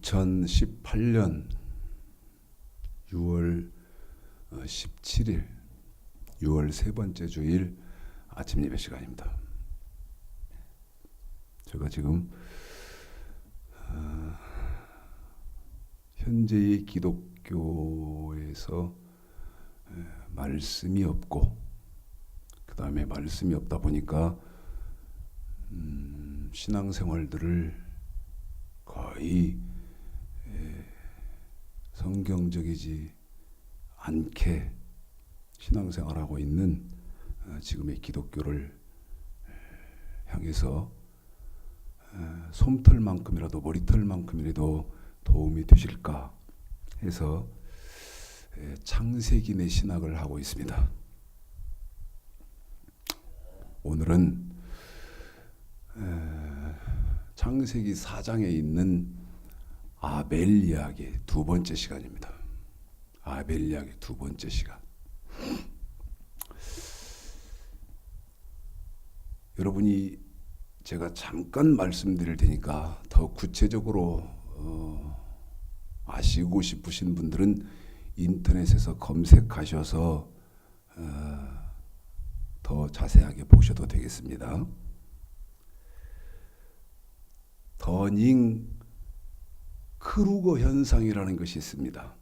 2018년 6월 17일 6월 세 번째 주일 아침 예배 시간입니다. 제가 지금 현재의 기독교에서 말씀이 없고 그 다음에 말씀이 없다 보니까 신앙생활들을 거의 성경적이지 않게 신앙생활하고 있는 지금의 기독교를 향해서 솜털만큼이라도 머리털만큼이라도 도움이 되실까 해서 창세기 내 신학을 하고 있습니다. 오늘은 창세기 4장에 있는 아벨 이야기 두 번째 시간입니다. 아벨 이야기 두 번째 시간. 여러분이 제가 잠깐 말씀드릴 테니까 더 구체적으로 아시고 싶으신 분들은 인터넷에서 검색하셔서 더 자세하게 보셔도 되겠습니다. 더닝 크루거 현상이라는 것이 있습니다.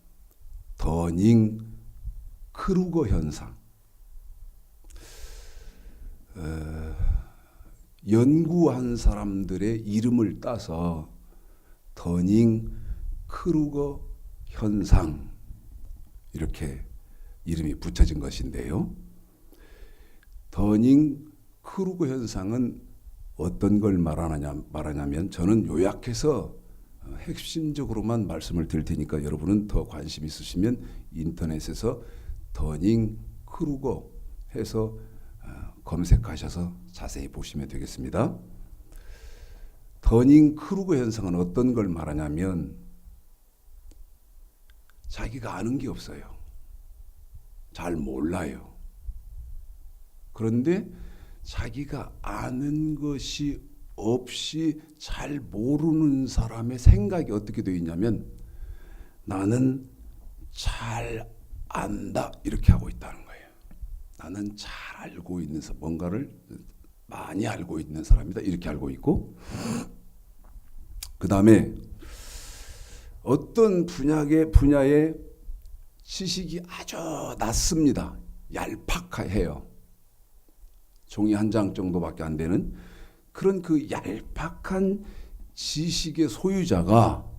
더닝 크루거 현상. 연구한 사람들의 이름을 따서 더닝 크루거 현상 이렇게 이름이 붙여진 것인데요. 더닝 크루거 현상은 어떤 걸 말하냐면 저는 요약해서 핵심적으로만 말씀을 드릴 테니까 여러분은 더 관심 있으시면 인터넷에서 더닝 크루거 해서 검색하셔서 자세히 보시면 되겠습니다. 더닝 크루거 현상은 어떤 걸 말하냐면 자기가 아는 게 없어요. 잘 몰라요. 그런데 자기가 아는 것이 없이 잘 모르는 사람의 생각이 어떻게 되어 있냐면 나는 잘 안다 이렇게 하고 있다는 거예요. 나는 잘 알고 있는 뭔가를 많이 알고 있는 사람이다 이렇게 알고 있고 그 다음에 어떤 분야의 지식이 아주 낮습니다. 얄팍해요. 종이 한 장 정도밖에 안 되는 그런 그 얄팍한 지식의 소유자가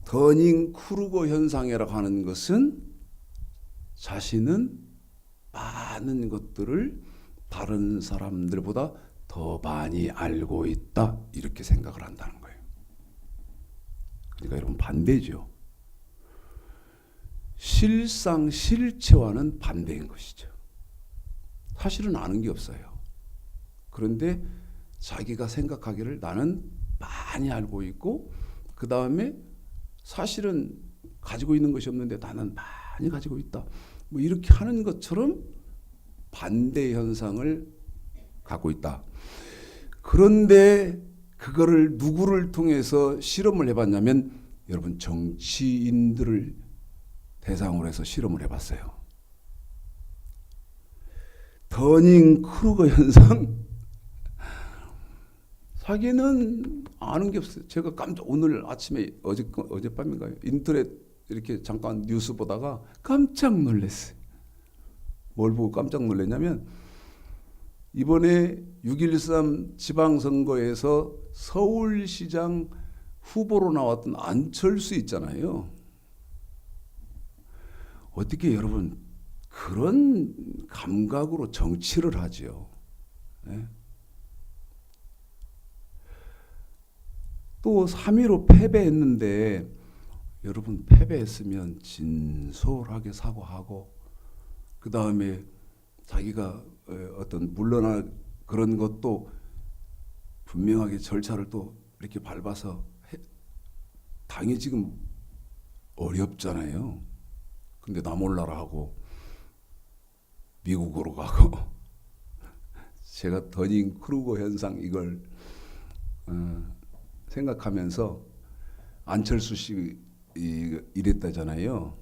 더닝 크루거 현상이라고 하는 것은 자신은 많은 것들을 다른 사람들보다 더 많이 알고 있다 이렇게 생각을 한다는 거예요. 그러니까 여러분 반대죠. 실상 실체와는 반대인 것이죠. 사실은 아는 게 없어요. 그런데 자기가 생각하기를 나는 많이 알고 있고 그 다음에 사실은 가지고 있는 것이 없는데 나는 많이 가지고 있다. 뭐 이렇게 하는 것처럼 반대 현상을 갖고 있다. 그런데 그거를 누구를 통해서 실험을 해봤냐면 여러분 정치인들을 대상으로 해서 실험을 해봤어요. 더닝 크루거 현상 자기는 아는 게 없어요. 제가 오늘 아침에 어젯밤인가요? 인터넷 이렇게 잠깐 뉴스 보다가 깜짝 놀랐어요. 뭘 보고 깜짝 놀랐냐면 이번에 6.13 지방선거에서 서울시장 후보로 나왔던 안철수 있잖아요. 어떻게 여러분 그런 감각으로 정치를 하죠. 네? 또 3.15 패배했는데 여러분 패배했으면 진솔하게 사과하고 그 다음에 자기가 어떤 물러날 그런 것도 분명하게 절차를 또 이렇게 밟아서 당이 지금 어렵잖아요. 근데 나 몰라라 하고 미국으로 가고 제가 더닝 크루거 현상 이걸 생각하면서 안철수 씨 이랬다잖아요.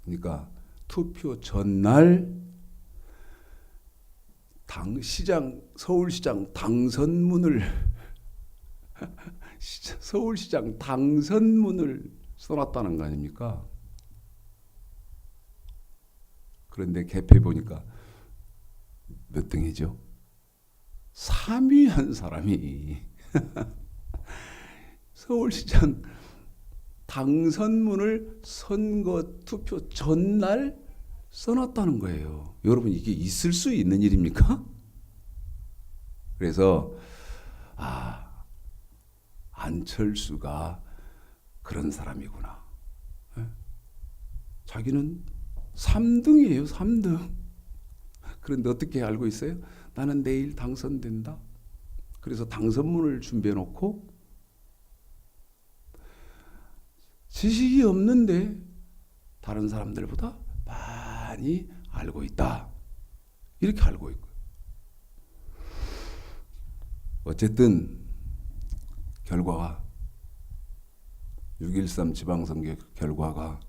그러니까 투표 전날 서울시장 당선문을 서울시장 당선문을 써놨다는 거 아닙니까? 그런데 개표 보니까 몇 등이죠? 3위 한 사람이 서울시장 당선문을 선거 투표 전날 써놨다는 거예요. 여러분, 이게 있을 수 있는 일입니까? 그래서 안철수가 그런 사람이구나. 자기는 3등이에요. 3등. 그런데 어떻게 알고 있어요? 나는 내일 당선된다. 그래서 당선문을 준비해 놓고 지식이 없는데 다른 사람들보다 많이 알고 있다. 이렇게 알고 있고요. 어쨌든 결과가 6.13 지방선거 결과가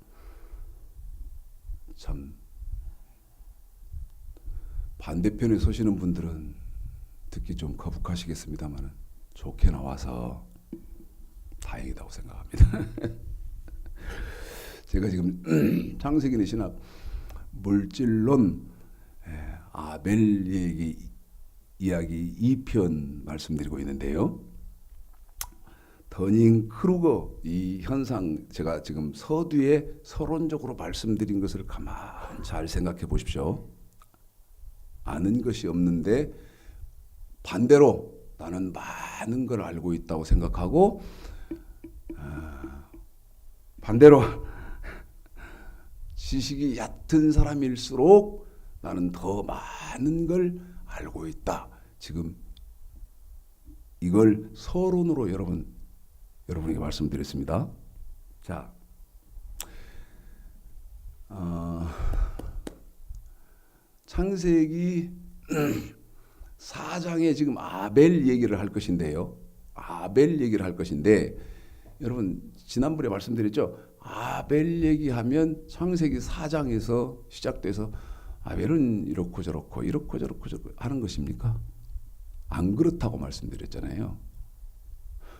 참 반대편에 서시는 분들은 듣기 좀 거북하시겠습니다만 좋게 나와서 다행이라고 생각합니다. 제가 지금 창세기의 신학 물질론 아벨 이야기 2편 말씀드리고 있는데요. 더닝 크루거 이 현상, 제가 지금 서두에 서론적으로 말씀드린 것을 가만 잘 생각해 보십시오. 아는 것이 없는데 반대로 나는 많은 걸 알고 있다고 생각하고, 반대로 지식이 얕은 사람일수록 나는 더 많은 걸 알고 있다. 지금 이걸 서론으로 여러분에게 말씀드렸습니다. 자, 창세기 4장에 지금 아벨 얘기를 할 것인데요. 아벨 얘기를 할 것인데, 여러분 지난번에 말씀드렸죠. 아벨 얘기하면 창세기 4장에서 시작돼서 아벨은 이렇고 저렇고 하는 것입니까? 안 그렇다고 말씀드렸잖아요.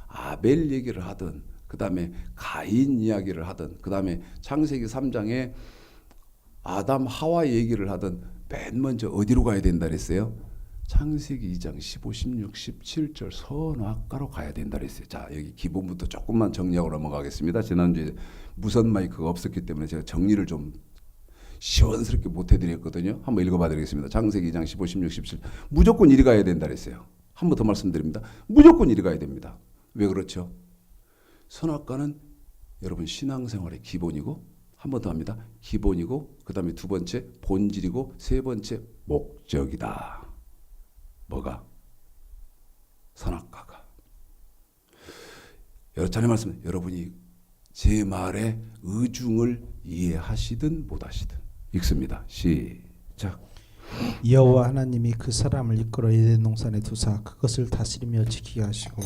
아벨 얘기를 하든, 그 다음에 가인 이야기를 하든, 그 다음에 창세기 3장에 아담 하와 얘기를 하든 맨 먼저 어디로 가야 된다 그랬어요? 창세기 2장 15, 16, 17절 선악과로 가야 된다 그랬어요. 자, 여기 기본부터 조금만 정리하고 넘어가겠습니다. 지난주에 무선 마이크가 없었기 때문에 제가 정리를 좀 시원스럽게 못 해드렸거든요. 한번 읽어봐 드리겠습니다. 창세기 2장 15, 16, 17 무조건 이리 가야 된다 그랬어요. 한 번 더 말씀드립니다. 무조건 이리 가야 됩니다. 왜 그렇죠? 선악과는 여러분 신앙생활의 기본이고, 한 번 더 합니다. 기본이고, 그 다음에 두 번째 본질이고, 세 번째 목적이다. 뭐가? 선악과가. 여러 차례 말씀, 여러분이 제 말의 의중을 이해하시든 못하시든 읽습니다. 시작. 여호와 하나님이 그 사람을 이끌어 에덴 동산에 두사 그것을 다스리며 지키게 하시고,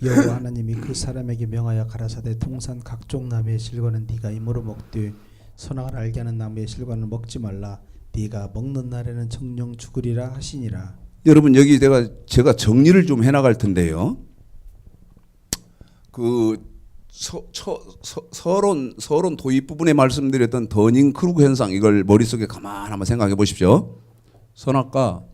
여호와 하나님이 그 사람에게 명하여 가라사대 동산 각종 나무의 실과는 네가 임으로 먹되 선악을 알게 하는 나무의 실과는 먹지 말라. 네가 먹는 날에는 정령 죽으리라 하시니라. 여러분, 여기 제가 정리를 좀 해나갈 텐데요. 그 서론 도입 부분에 말씀드렸던 더닝 크루그 현상, 이걸 머릿속에 가만 한번 생각해 보십시오. 선악과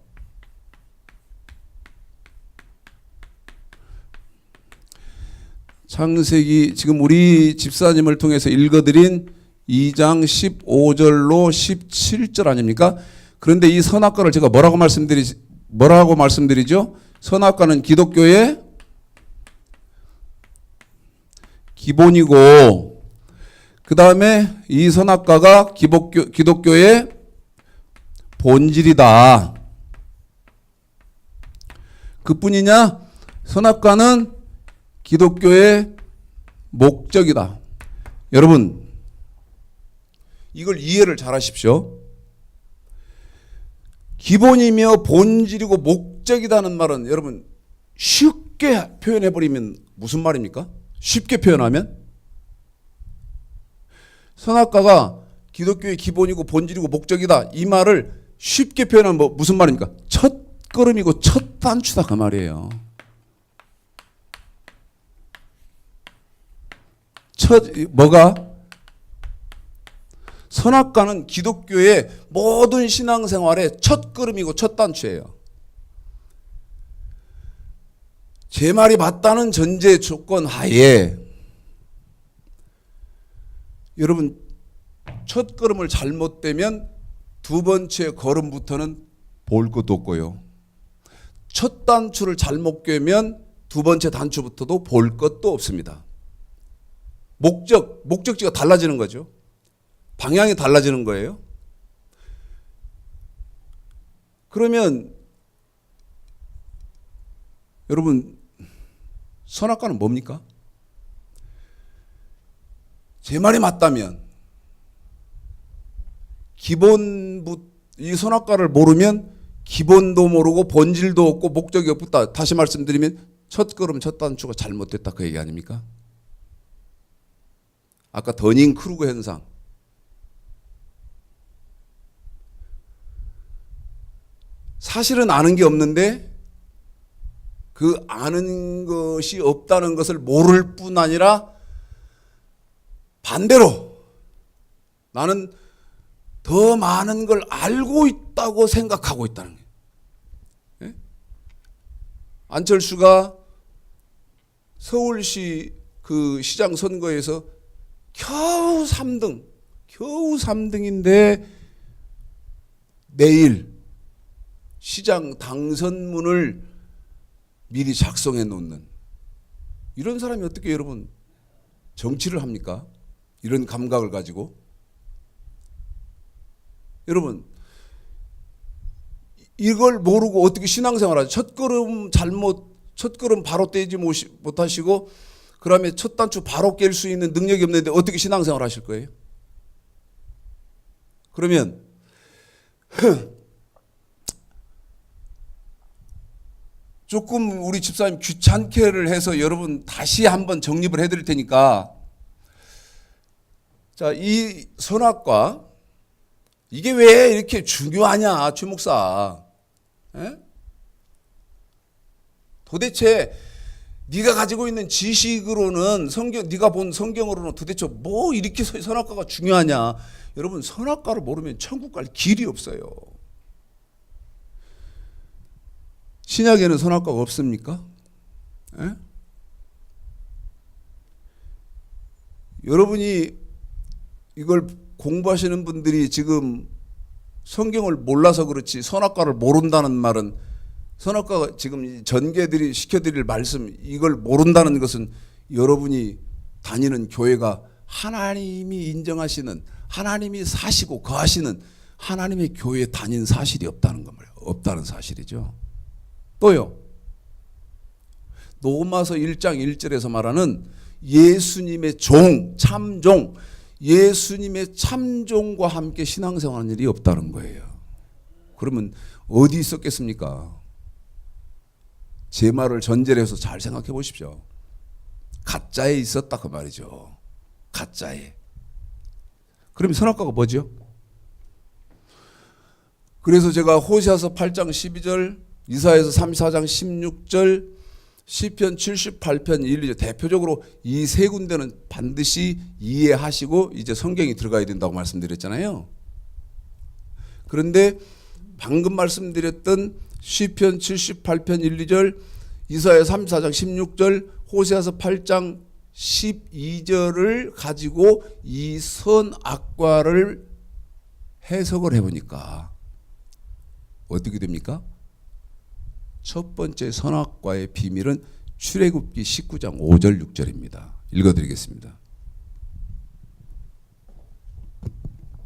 창세기 지금 우리 집사님을 통해서 읽어드린 2장 15절로 17절 아닙니까? 그런데 이 선악과를 제가 뭐라고 말씀드리죠? 선악과는 기독교의 기본이고, 그 다음에 이 선악과가 기독교의 본질이다. 그뿐이냐? 선악과는 기독교의 목적이다. 여러분, 이걸 이해를 잘 하십시오. 기본이며 본질이고 목적이라는 말은 여러분 쉽게 표현해버리면 무슨 말입니까? 쉽게 표현하면 선악과가 기독교의 기본이고 본질이고 목적이다. 이 말을 쉽게 표현하면 무슨 말입니까? 첫 걸음이고 첫 단추다 그 말이에요. 뭐가? 선악과는 기독교의 모든 신앙생활의 첫 걸음이고 첫 단추예요. 제 말이 맞다는 전제 조건 하에 여러분 첫 걸음을 잘못되면 두 번째 걸음부터는 볼 것도 없고요. 첫 단추를 잘못 꿰면 두 번째 단추부터도 볼 것도 없습니다. 목적지가 달라지는 거죠. 방향이 달라지는 거예요. 그러면 여러분 선악과는 뭡니까? 제 말이 맞다면 이 선악과를 모르면 기본도 모르고 본질도 없고 목적이 없다. 다시 말씀드리면 첫 걸음 첫 단추가 잘못됐다 그 얘기 아닙니까? 아까 더닝 크루그 현상. 사실은 아는 게 없는데 그 아는 것이 없다는 것을 모를 뿐 아니라 반대로 나는 더 많은 걸 알고 있다고 생각하고 있다는 거예요. 예? 안철수가 서울시 그 시장 선거에서 겨우 3등인데 내일 시장 당선문을 미리 작성해 놓는 이런 사람이 어떻게 여러분 정치를 합니까? 이런 감각을 가지고 여러분 이걸 모르고 어떻게 신앙생활하죠? 첫 걸음 바로 떼지 못하시고 그다음에 첫 단추 바로 깰 수 있는 능력이 없는데 어떻게 신앙생활 하실 거예요? 그러면 조금 우리 집사님 귀찮게를 해서 여러분 다시 한번 정립을 해드릴 테니까 자, 이 선악과 이게 왜 이렇게 중요하냐 최 목사. 에? 도대체 네가 가지고 있는 지식으로는 네가 본 성경으로는 도대체 뭐 이렇게 선악과가 중요하냐. 여러분 선악과를 모르면 천국 갈 길이 없어요. 신약에는 선악과가 없습니까? 에? 여러분이 이걸 공부하시는 분들이 지금 성경을 몰라서 그렇지 선악과를 모른다는 말은 선악과가 지금 전개들이 시켜드릴 말씀 이걸 모른다는 것은 여러분이 다니는 교회가 하나님이 인정하시는 하나님이 사시고 거하시는 하나님의 교회에 다닌 사실이 없다는 겁니다. 없다는 사실이죠. 또요. 로마서 1장 1절에서 말하는 예수님의 참종, 예수님의 참종과 함께 신앙생활하는 일이 없다는 거예요. 그러면 어디 있었겠습니까? 제 말을 전제로 해서 잘 생각해 보십시오. 가짜에 있었다 그 말이죠. 가짜에. 그럼 선악과가 뭐죠? 그래서 제가 호세아서 8장 12절, 이사야서 34장 16절, 시편 78편 1, 2절 대표적으로 이 세 군데는 반드시 이해하시고 이제 성경이 들어가야 된다고 말씀드렸잖아요. 그런데 방금 말씀드렸던 시편 78편 1, 2절, 이사야 34장 16절, 호세아서 8장 12절을 가지고 이 선악과를 해석을 해보니까 어떻게 됩니까? 첫 번째 선악과의 비밀은 출애굽기 19장 5절 6절입니다. 읽어드리겠습니다.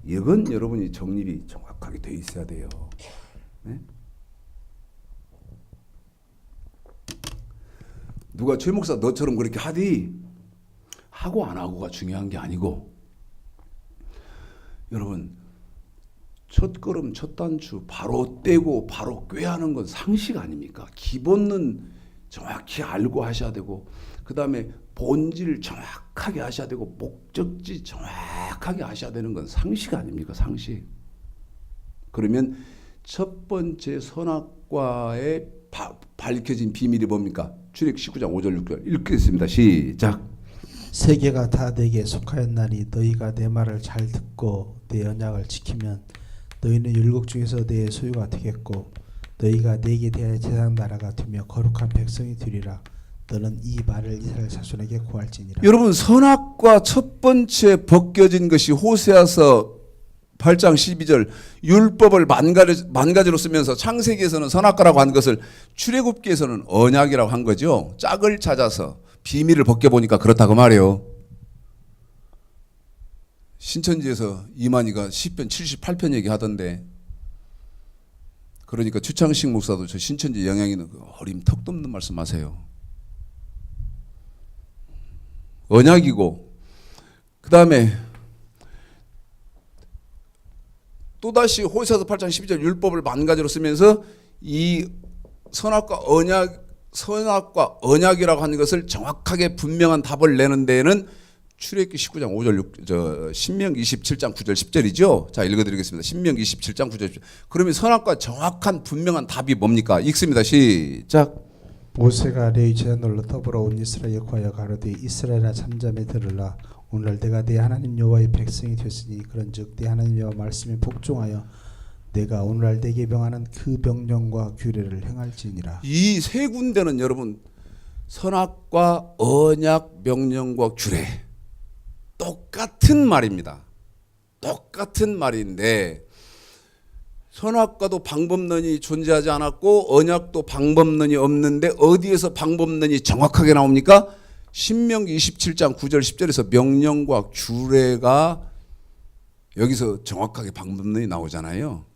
이건 여러분이 정립이 정확하게 돼 있어야 돼요. 네? 누가 최 목사 너처럼 그렇게 하디 하고 안 하고가 중요한 게 아니고 여러분 첫 걸음 첫 단추 바로 떼고 바로 꿰하는 건 상식 아닙니까? 기본은 정확히 알고 하셔야 되고, 그 다음에 본질 정확하게 하셔야 되고, 목적지 정확하게 하셔야 되는 건 상식 아닙니까? 상식. 그러면 첫 번째 선악과에 밝혀진 비밀이 뭡니까? 출애굽 19장 5절 6절 읽겠습니다. 시작. 세계가 다 내게 속하였나니 너희가 내 말을 잘 듣고 내 언약을 지키면 너희는 율곡 중에서 내 소유가 되겠고 너희가 내게 대하여 제사장 나라가 되며 거룩한 백성이 되리라. 너는 이 말을 이스라엘 자손에게 고할지니라. 여러분, 선악과 첫 번째 벗겨진 것이 호세아서 8장 12절 율법을 만가지로 쓰면서 창세기에서는 선악과라고 한 것을 출애굽기에서는 언약이라고 한 거죠. 짝을 찾아서 비밀을 벗겨보니까 그렇다고 말이에요. 신천지에서 이만희가 시편 78편 얘기하던데, 그러니까 추창식 목사도 저 신천지 영향 있는 어림 턱도 없는 말씀하세요. 언약이고, 그 다음에 또다시 호세아서 8장 12절 율법을 만가지로 쓰면서 이 선악과 언약이라고 하는 것을 정확하게 분명한 답을 내는 데에는 출애굽기 19장 5절 신명기 27장 9절 10절이죠. 자, 읽어드리겠습니다. 신명기 27장 9절 10절. 그러면 선악과 정확한 분명한 답이 뭡니까? 읽습니다. 시작. 모세가 레위 제자들로 더불어 온 이스라엘에 구하여 가로되 이스라엘아 잠잠히 들으라. 오늘 내가 네 하나님 여호와의 백성이 됐으니 그런즉 네 하나님 여호와 말씀에 복종하여 내가 오늘날 내게 명하는 그 명령과 규례를 행할지니라. 이 세 군데는 여러분 선악과 언약 명령과 규례 똑같은 말입니다. 똑같은 말인데 선악과도 방법론이 존재하지 않았고 언약도 방법론이 없는데 어디에서 방법론이 정확하게 나옵니까? 신명기 27장 9절 10절에서 명령과 규례가 여기서 정확하게 방법론이 나오잖아요.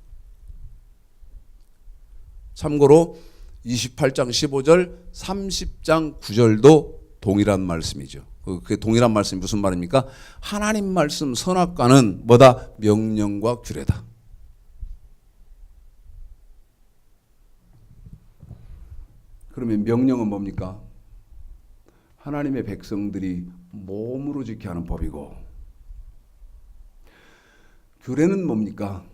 참고로 28장 15절 30장 9절도 동일한 말씀이죠. 그 동일한 말씀이 무슨 말입니까? 하나님 말씀 선악과는 뭐다? 명령과 규례다. 그러면 명령은 뭡니까? 하나님의 백성들이 몸으로 지켜야 하는 법이고, 규례는 뭡니까?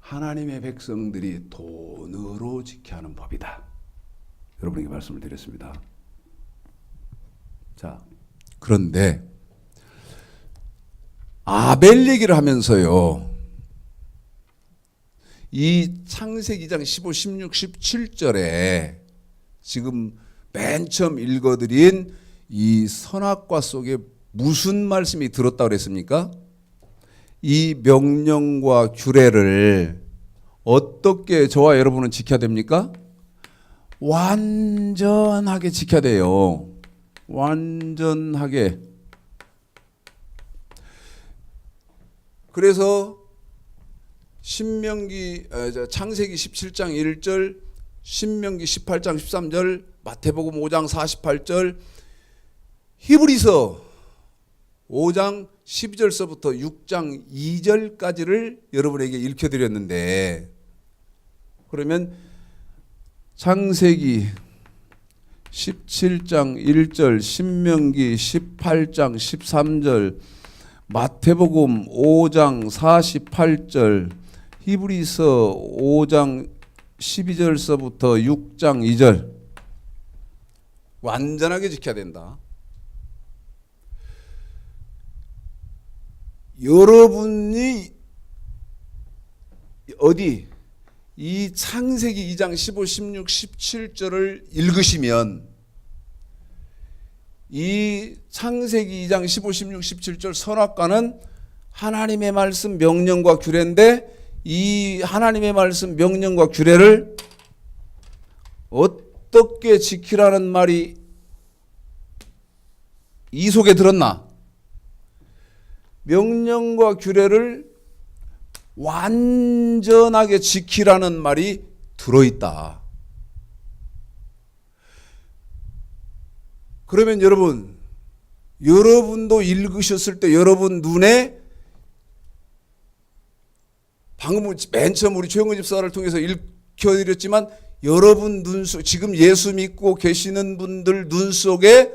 하나님의 백성들이 돈으로 지켜야 하는 법이다. 여러분에게 말씀을 드렸습니다. 자, 그런데 아벨 얘기를 하면서요, 이 창세기 2장 15, 16, 17절에 지금 맨 처음 읽어드린 이 선악과 속에 무슨 말씀이 들었다고 그랬습니까? 이 명령과 규례를 어떻게 저와 여러분은 지켜야 됩니까? 완전하게 지켜야 돼요. 완전하게. 그래서 창세기 17장 1절, 신명기 18장 13절, 마태복음 5장 48절, 히브리서 5장 12절서부터 6장 2절까지를 여러분에게 읽혀드렸는데, 그러면 창세기 17장 1절, 신명기 18장 13절, 마태복음 5장 48절, 히브리서 5장 12절서부터 6장 2절 완전하게 지켜야 된다. 여러분이 어디 이 창세기 2장 15, 16, 17절을 읽으시면 이 창세기 2장 15, 16, 17절 선악과는 하나님의 말씀 명령과 규례인데 이 하나님의 말씀 명령과 규례를 어떻게 지키라는 말이 이 속에 들었나? 명령과 규례를 완전하게 지키라는 말이 들어있다. 그러면 여러분도 읽으셨을 때 여러분 눈에 방금 맨 처음 우리 최영근 집사를 통해서 읽혀드렸지만 여러분 눈속, 지금 예수 믿고 계시는 분들 눈 속에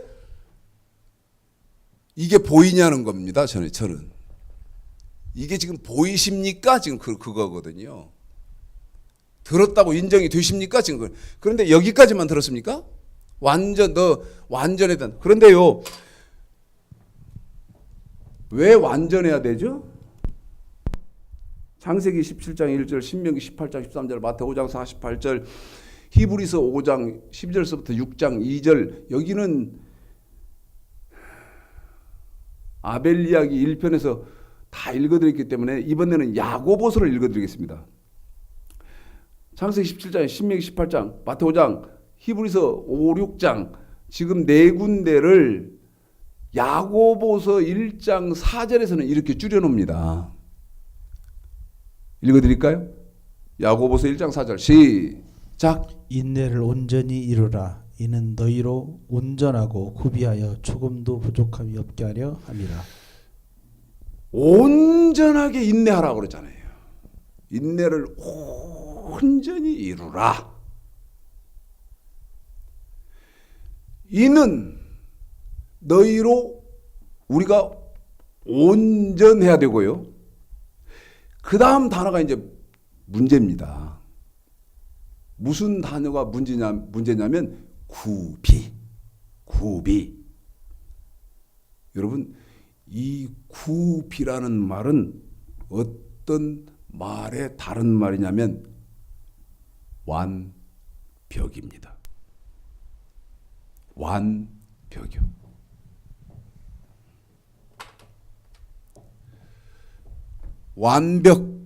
이게 보이냐는 겁니다. 저는. 이게 지금 보이십니까? 지금 그거거든요. 들었다고 인정이 되십니까? 지금. 그런데 여기까지만 들었습니까? 너 완전했다. 그런데요, 왜 완전해야 되죠? 창세기 17장 1절, 신명기 18장 13절, 마태오 5장 48절, 히브리서 5장 12절서부터 6장 2절, 여기는 아벨 이야기 1편에서 다 읽어드렸기 때문에 이번에는 야고보서를 읽어드리겠습니다. 창세기 17장, 신명기 18장, 마태오 5장, 히브리서 5, 6장, 지금 네 군데를 야고보서 1장 4절에서는 이렇게 줄여놓습니다. 읽어드릴까요? 야고보서 1장 4절 시작. 인내를 온전히 이루라. 이는 너희로 온전하고 구비하여 조금도 부족함이 없게 하려 함이라. 온전하게 인내하라고 그러잖아요. 인내를 온전히 이루라. 이는 너희로 우리가 온전해야 되고요. 그 다음 단어가 이제 문제입니다. 무슨 단어가 문제냐면 구비. 여러분, 이 구비라는 말은 어떤 말의 다른 말이냐면 완벽입니다. 완벽이요. 완벽.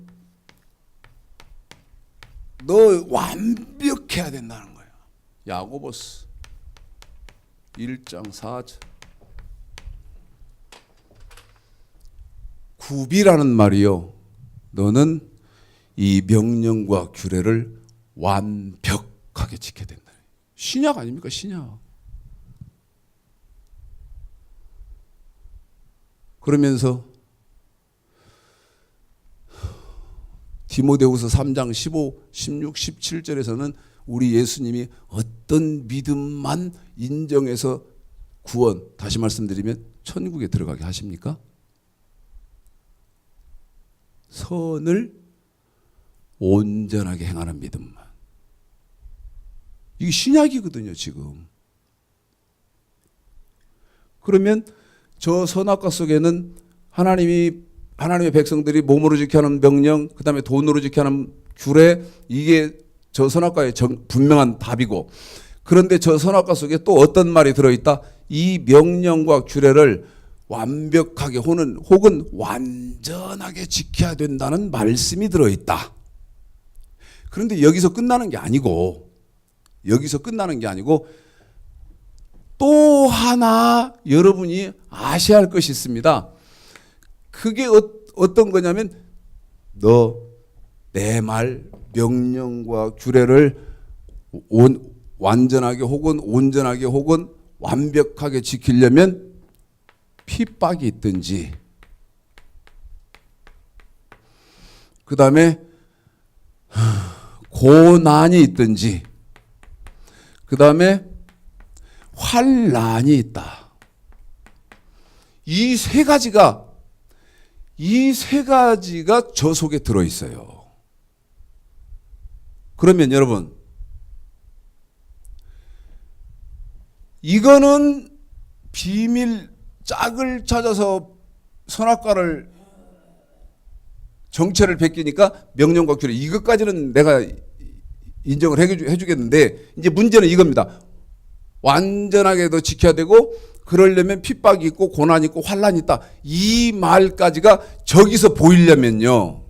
너 완벽해야 된다는 거야. 야고보스 1장 4절. 구비라는 말이요. 너는 이 명령과 규례를 완벽하게 지켜야 된다. 신약 아닙니까? 신약. 그러면서 디모데후서 3장 15, 16, 17절에서는 우리 예수님이 어떤 믿음만 인정해서 구원, 다시 말씀드리면 천국에 들어가게 하십니까? 선을 온전하게 행하는 믿음만. 이게 신약이거든요, 지금. 그러면 저 선악과 속에는 하나님의 백성들이 몸으로 지켜야 하는 명령, 그 다음에 돈으로 지켜야 하는 규례, 이게 저 선악과의 분명한 답이고, 그런데 저 선악과 속에 또 어떤 말이 들어있다? 이 명령과 규례를 완벽하게 혹은 완전하게 지켜야 된다는 말씀이 들어있다. 그런데 여기서 끝나는 게 아니고 또 하나 여러분이 아셔야 할 것이 있습니다. 그게 어떤 거냐면 너 내 말 명령과 규례를 완전하게 혹은 온전하게 혹은 완벽하게 지키려면 핍박이 있든지, 그 다음에 고난이 있든지, 그 다음에 환난이 있다. 이 세 가지가 저 속에 들어있어요. 그러면 여러분, 이거는 비밀 짝을 찾아서 선악과를 정체를 베끼니까 명령과 규례 이것까지는 내가 인정을 해주겠는데, 이제 문제는 이겁니다. 완전하게 더 지켜야 되고, 그러려면 핍박이 있고 고난이 있고 환난이 있다. 이 말까지가 저기서 보이려면요,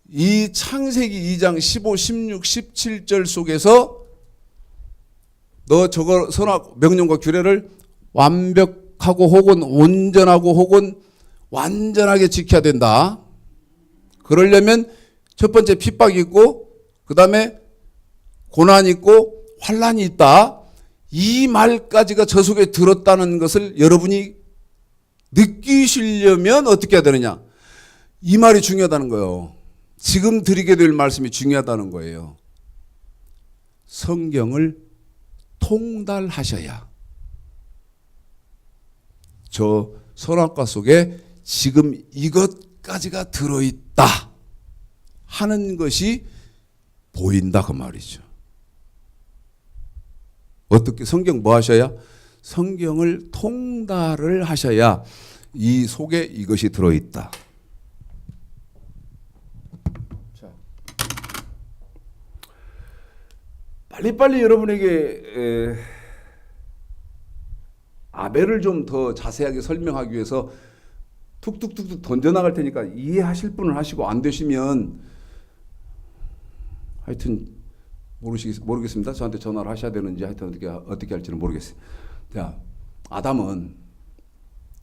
이 창세기 2장 15, 16, 17절 속에서 너 저거 명령과 규례를 완벽하고 혹은 온전하고 혹은 완전하게 지켜야 된다. 그러려면 첫 번째 핍박이 있고, 그 다음에 고난이 있고 환난이 있다. 이 말까지가 저 속에 들었다는 것을 여러분이 느끼시려면 어떻게 해야 되느냐? 이 말이 중요하다는 거예요. 지금 드리게 될 말씀이 중요하다는 거예요. 성경을 통달하셔야 저 선악과 속에 지금 이것까지가 들어있다 하는 것이 보인다 그 말이죠. 어떻게 성경 뭐 하셔야? 성경을 통달을 하셔야 이 속에 이것이 들어있다. 자, 빨리빨리 여러분에게 아벨을 좀 더 자세하게 설명하기 위해서 툭툭툭툭 던져나갈 테니까 이해하실 분은 하시고 안 되시면 하여튼 모르겠습니다. 저한테 전화를 하셔야 되는지 하여튼 어떻게 할지는 모르겠어요. 자, 아담은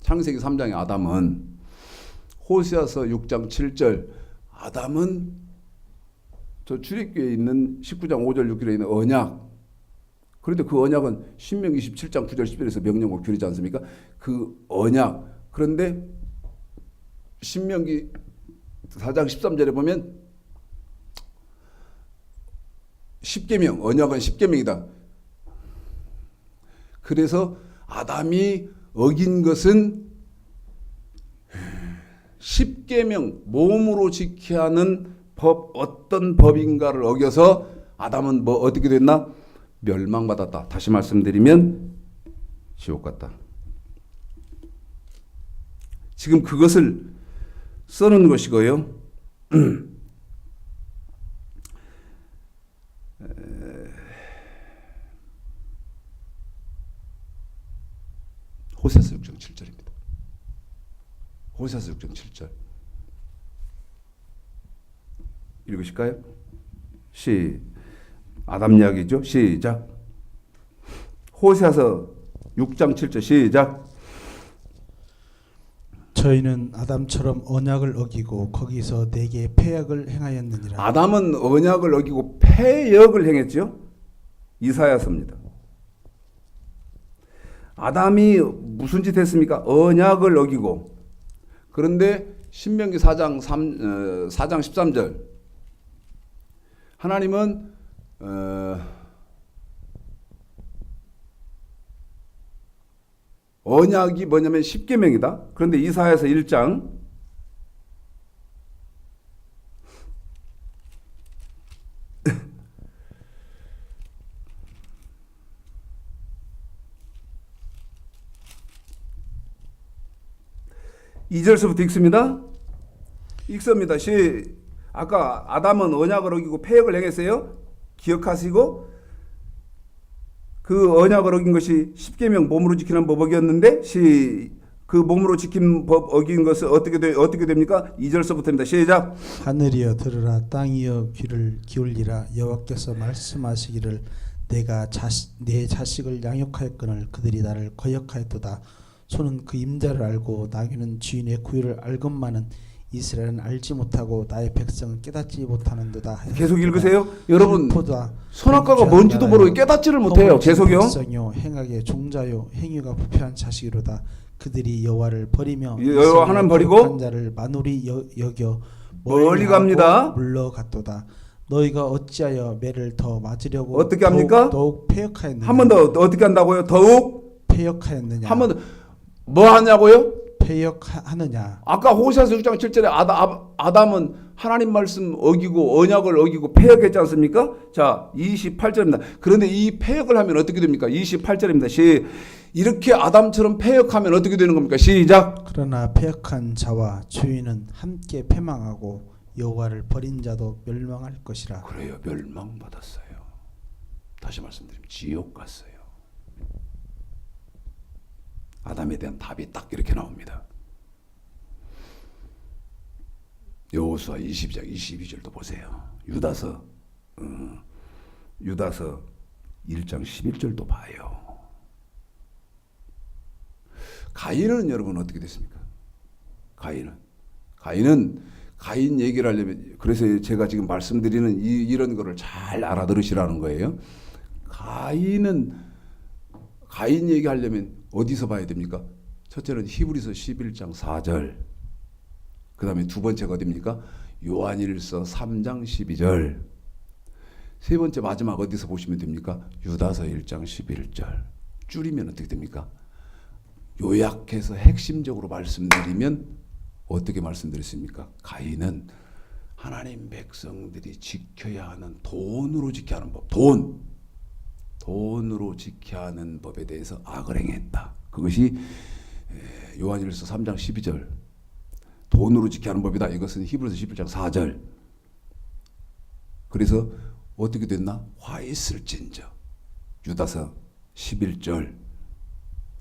창세기 3장의 아담은 호세아서 6장 7절 아담은 저 출애굽기에 있는 19장 5절 6절에 있는 언약 그런데 그 언약은 신명기 27장 9절 10절에서 명령과 규례지 않습니까? 그 언약 그런데 신명기 4장 13절에 보면 10계명 언약은 10계명이다. 그래서 아담이 어긴 것은 10계명 몸으로 지켜야 하는 법 어떤 법인가를 어겨서 아담은 뭐 어떻게 됐나? 멸망받았다. 다시 말씀드리면 지옥 갔다. 지금 그것을 써놓은 것이고요. 호세아서 6장 7절입니다. 호세아서 6장 7절 읽으실까요? 아담 이야기죠. 시작. 호세아서 6장 7절 시작. 저희는 아담처럼 언약을 어기고 거기서 내게 패역을 행하였느니라. 아담은 언약을 어기고 패역을 행했죠. 이사야서입니다. 아담이 무슨 짓 했습니까? 언약을 어기고. 그런데 신명기 4장 13절 하나님은 언약이 뭐냐면 10계명이다. 그런데 이사야서 1장 2절서부터 읽습니다. 읽습니다. 아까 아담은 언약을 어기고 패역을 행했어요. 기억하시고 그 언약을 어긴 것이 10계명 몸으로 지키는 법이었는데 그 몸으로 지킨 법 어긴 것은 어떻게 됩니까? 2절서부터입니다. 시작. 하늘이여 들으라 땅이여 귀를 기울이라 여호와께서 말씀하시기를 내가 내 자식을 양육하였거늘 그들이 나를 거역하였도다. 소는 그 임자를 알고 나귀는 주인의 구유를 알건만은 이스라엘은 알지 못하고 나의 백성은 깨닫지 못하는도다. 계속 읽으세요. 여러분 포도다. 선악과가 뭔지도 모르고 깨닫지를 못해요. 계속요. 백성이요 행악의 종자요 행위가 부패한 자식이로다. 그들이 여호와를 버리며 여호와 하나님 버리고 자를 만우리 여겨 멀리 갑니다. 물러갔도다. 너희가 어찌하여 매를 더 맞으려고 어떻게 합니까? 더욱 패역하였느냐. 한 번 더 어떻게 한다고요? 더욱 패역하였느냐. 한 번 더 뭐 하냐고요? 패역하느냐. 아까 호세아서 6장 7절에 아담은 하나님 말씀 어기고 언약을 어기고 패역했지 않습니까? 자 28절입니다. 그런데 이 패역을 하면 어떻게 됩니까? 28절입니다. 이렇게 아담처럼 패역하면 어떻게 되는 겁니까? 시작. 그러나 패역한 자와 주인은 함께 패망하고 여호와를 버린 자도 멸망할 것이라. 그래요. 멸망받았어요. 다시 말씀드리면 지옥 갔어요. 아담에 대한 답이 딱 이렇게 나옵니다. 여호수아 22장 22절도 보세요. 유다서 1장 11절도 봐요. 가인은 여러분 어떻게 됐습니까? 가인 얘기를 하려면 그래서 제가 지금 말씀드리는 이런 거를 잘 알아들으시라는 거예요. 가인 얘기하려면 어디서 봐야 됩니까? 첫째는 히브리서 11장 4절. 그 다음에 두 번째가 어디입니까? 요한일서 3장 12절. 세 번째 마지막 어디서 보시면 됩니까? 유다서 1장 11절. 줄이면 어떻게 됩니까? 요약해서 핵심적으로 말씀드리면 어떻게 말씀드렸습니까? 가인은 하나님 백성들이 지켜야 하는 돈으로 지켜야 하는 법, 돈으로 지켜야 하는 법에 대해서 악을 행했다. 그것이 요한일서 3장 12절. 돈으로 지켜야 하는 법이다. 이것은 히브리서 11장 4절. 그래서 어떻게 됐나? 화 있을진저. 유다서 11절.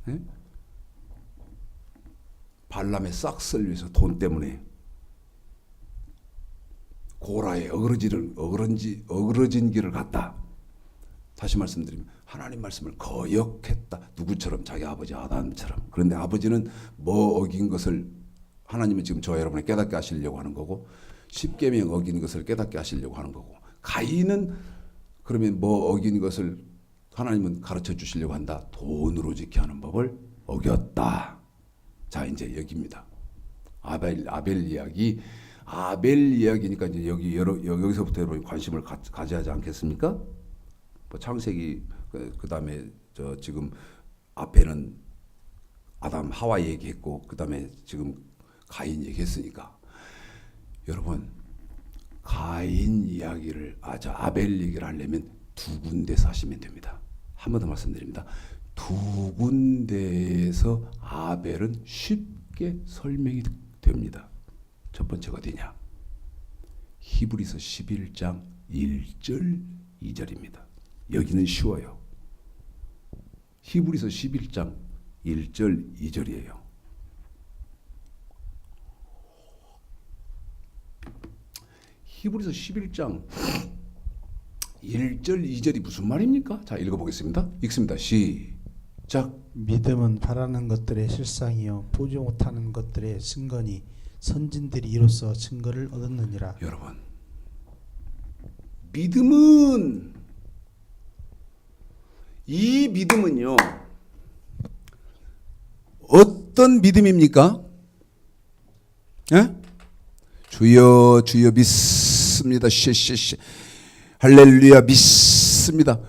예? 발람의 싹쓸 위해서 돈 때문에 고라에 어그러진 길을 갔다. 다시 말씀드리면 하나님 말씀을 거역했다. 누구처럼? 자기 아버지 아담처럼. 그런데 아버지는 뭐 어긴 것을 하나님은 지금 저 여러분을 깨닫게 하시려고 하는 거고, 십계명 어긴 것을 깨닫게 하시려고 하는 거고, 가인은 그러면 뭐 어긴 것을 하나님은 가르쳐 주시려고 한다. 돈으로 지켜야 하는 법을 어겼다. 자, 이제 여기입니다. 아벨 이야기니까 이제 여기서부터 여러분 관심을 가져야 하지 않겠습니까? 뭐 창세기 그다음에 저 지금 앞에는 아담 하와 얘기했고 그다음에 지금 가인 얘기했으니까 여러분 가인 이야기를 아벨 얘기를 하려면 두 군데서 하시면 됩니다. 한 번 더 말씀드립니다. 두 군데에서 아벨은 쉽게 설명이 됩니다. 첫 번째가 어디냐? 히브리서 11장 1절 2절입니다. 여기는 쉬워요. 히브리서 11장 1절 2절이에요. 히브리서 11장 1절 2절이 무슨 말입니까? 자, 읽어보겠습니다. 읽습니다. 시작. 믿음은 바라는 것들의 실상이요 보지 못하는 것들의 증거니 선진들이 이로써 증거를 얻었느니라. 여러분, 믿음은 이 믿음은요 어떤 믿음입니까? 예? 주여 주여 믿습니다. 쉐쉐쉐 할렐루야 믿습니다.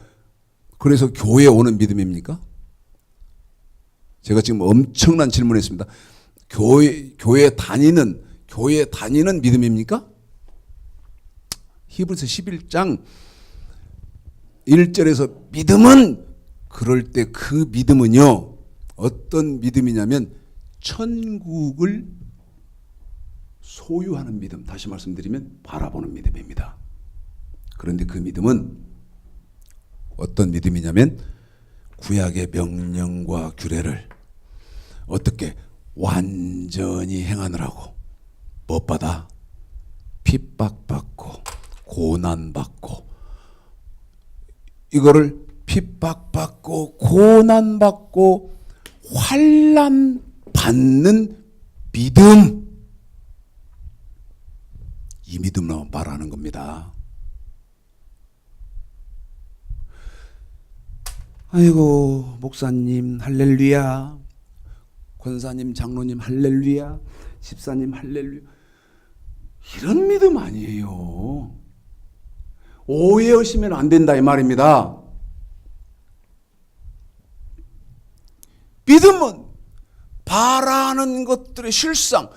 그래서 교회에 오는 믿음입니까? 제가 지금 엄청난 질문했습니다. 교회 다니는 믿음입니까? 히브리서 11장 1절에서 믿음은 그럴 때 그 믿음은요 어떤 믿음이냐면 천국을 소유하는 믿음, 다시 말씀드리면 바라보는 믿음입니다. 그런데 그 믿음은 어떤 믿음이냐면 구약의 명령과 규례를 어떻게 완전히 행하느라고 무엇보다 핍박받고 고난받고 이거를 핍박받고 고난받고 환난받는 믿음, 이 믿음으로 말하는 겁니다. 아이고 목사님 할렐루야, 권사님 장로님 할렐루야, 집사님 할렐루야, 이런 믿음 아니에요. 오해하시면 안 된다 이 말입니다. 믿음은 바라는 것들의 실상,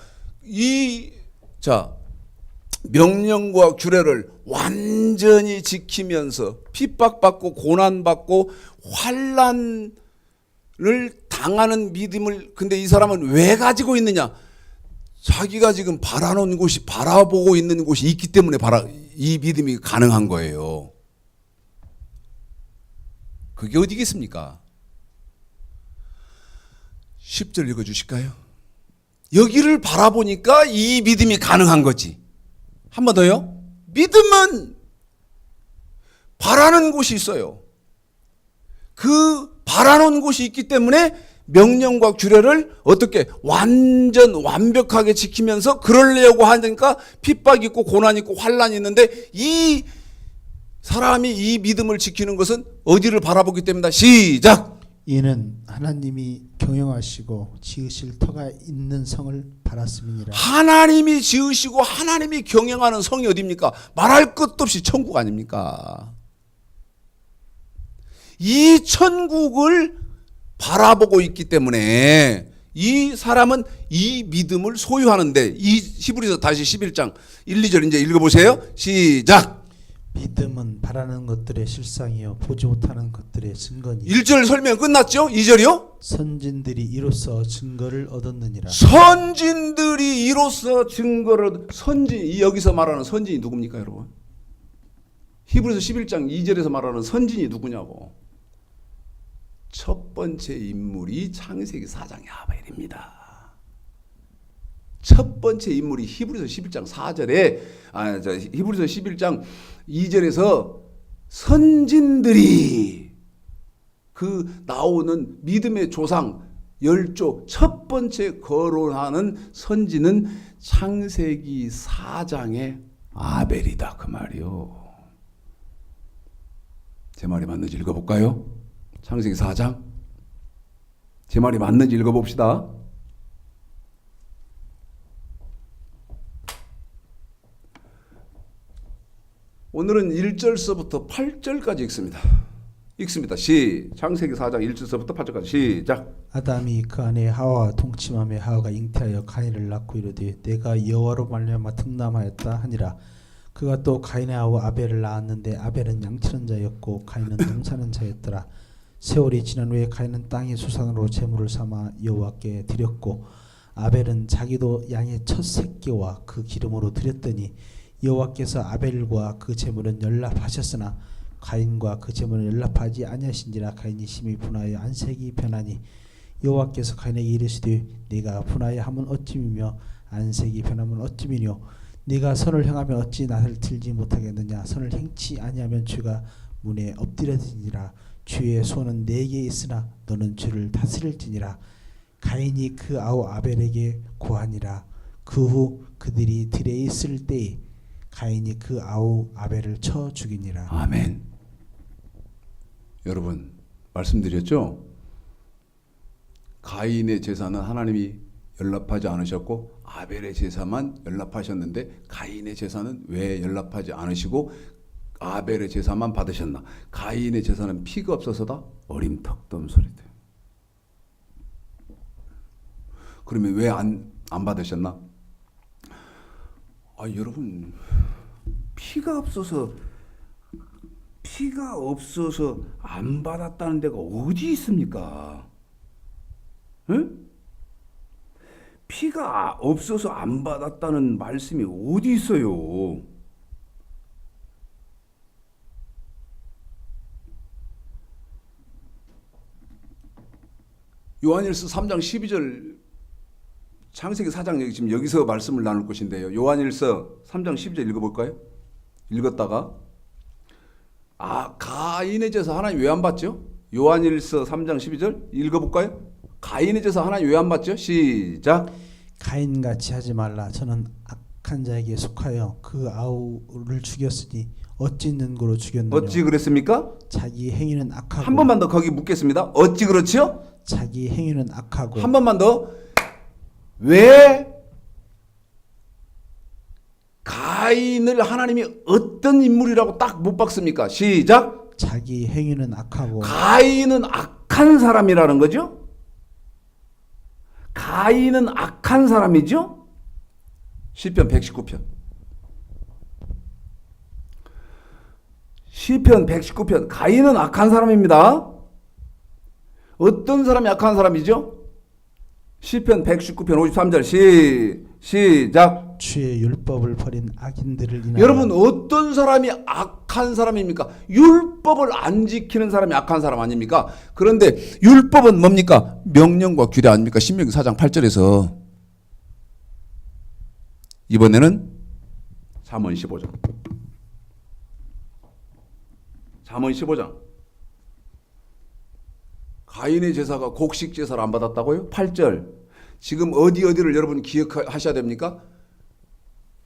명령과 규례를 완전히 지키면서 핍박받고 고난받고 환난을 당하는 믿음을, 근데 이 사람은 왜 가지고 있느냐? 자기가 지금 바라는 곳이, 바라보고 있는 곳이 있기 때문에 이 믿음이 가능한 거예요. 그게 어디겠습니까? 10절 읽어주실까요? 여기를 바라보니까 이 믿음이 가능한 거지. 한 번 더요. 믿음은 바라는 곳이 있어요. 그 바라는 곳이 있기 때문에 명령과 규례를 어떻게 완벽하게 지키면서 그러려고 하니까 핍박이 있고 고난이 있고 환난이 있는데 이 사람이 이 믿음을 지키는 것은 어디를 바라보기 때문이다. 시작. 이는 하나님이 경영하시고 지으실 터가 있는 성을 바랐음이니라. 하나님이 지으시고 하나님이 경영하는 성이 어디입니까? 말할 것도 없이 천국 아닙니까? 이 천국을 바라보고 있기 때문에 이 사람은 이 믿음을 소유하는데, 이 히브리서 다시 11장 1, 2절 이제 읽어보세요. 시작. 믿음은 바라는 것들의 실상이요 보지 못하는 것들의 증거니. 1절 설명 끝났죠? 2절이요? 선진들이 이로써 증거를 얻었느니라. 선진들이 이로써 증거를, 선진, 여기서 말하는 선진이 누굽니까 여러분? 히브리서 11장 2절에서 말하는 선진이 누구냐고. 첫 번째 인물이 창세기 4장의 아벨입니다. 첫 번째 인물이 히브리서 11장 4절에 히브리서 11장 2절에서 선진들이, 그 나오는 믿음의 조상 열조 첫 번째 거론하는 선지는 창세기 4장의 아벨이다 그 말이요. 제 말이 맞는지 읽어볼까요? 창세기 4장 제 말이 맞는지 읽어봅시다. 오늘은 1절서부터 8절까지 읽습니다. 창세기 4장 1절서부터 8절까지 시작. 아담이 그 아내 하와와 동침하며 하와가 잉태하여 가인을 낳고 이르되 내가 여호와로 말미암아 득남하였다 하니라. 그가 또 가인의 아우 아벨을 낳았는데 아벨은 양치는 자였고 가인은 농사는 자였더라. 세월이 지난 후에 가인은 땅의 수산으로 제물을 삼아 여호와께 드렸고 아벨은 자기도 양의 첫 새끼와 그 기름으로 드렸더니 여호와께서 아벨과 그 제물은 연락하셨으나 가인과 그 제물은 연락하지 아니하신지라. 가인이 심히 분하여 안색이 변하니 여호와께서 가인에게 이르시되 네가 분하여 함은 어찌미며 안색이 변하면 어찌미뇨. 네가 선을 행하면 어찌 낯을 들지 못하겠느냐. 선을 행치 아니하면 죄가 문에 엎드려지니라. 주의 손은 내게 있으나 너는 죄를 다스릴지니라. 가인이 그 아우 아벨에게 고하니라. 그 후 그들이 들에 있을 때에 가인이 그 아우 아벨을 쳐 죽이니라. 아멘. 여러분 말씀드렸죠? 가인의 제사는 하나님이 연락하지 않으셨고 아벨의 제사만 연락하셨는데 가인의 제사는 왜 연락하지 않으시고 아벨의 제사만 받으셨나? 가인의 제사는 피가 없어서다? 어림턱도 소리들. 그러면 왜 안 받으셨나? 여러분 피가 없어서 안 받았다는 데가 어디 있습니까? 응? 피가 없어서 안 받았다는 말씀이 어디 있어요? 요한일서 3장 12절, 창세기 4장 지금 여기서 말씀을 나눌 것인데요. 요한일서 3장 12절 읽어볼까요? 읽었다가 가인의 제사 하나님 왜 안 받죠? 요한일서 3장 12절 읽어볼까요? 가인의 제사 하나님 왜 안 받죠? 시작. 가인같이 하지 말라. 저는 악한 자에게 속하여 그 아우를 죽였으니 어찌 능고로 죽였느냐. 어찌 그랬습니까? 자기 행위는 악하고. 한 번만 더 거기 묻겠습니다. 어찌 그렇죠? 자기 행위는 악하고. 한 번만 더. 왜 가인을 하나님이 어떤 인물이라고 딱 못 박습니까? 시작. 자기 행위는 악하고. 가인은 악한 사람이라는 거죠? 가인은 악한 사람이죠? 시편 119편. 시편 119편. 가인은 악한 사람입니다. 어떤 사람이 악한 사람이죠? 시편 119편 53절 시작. 주의 율법을 버린 악인들을 인하여. 여러분 어떤 사람이 악한 사람입니까? 율법을 안 지키는 사람이 악한 사람 아닙니까? 그런데 율법은 뭡니까? 명령과 규례 아닙니까? 신명기 4장 8절에서. 이번에는 잠언 15장. 잠언 15장. 가인의 제사가 곡식 제사를 안 받았다고요? 8절. 지금 어디를 여러분 기억하셔야 됩니까?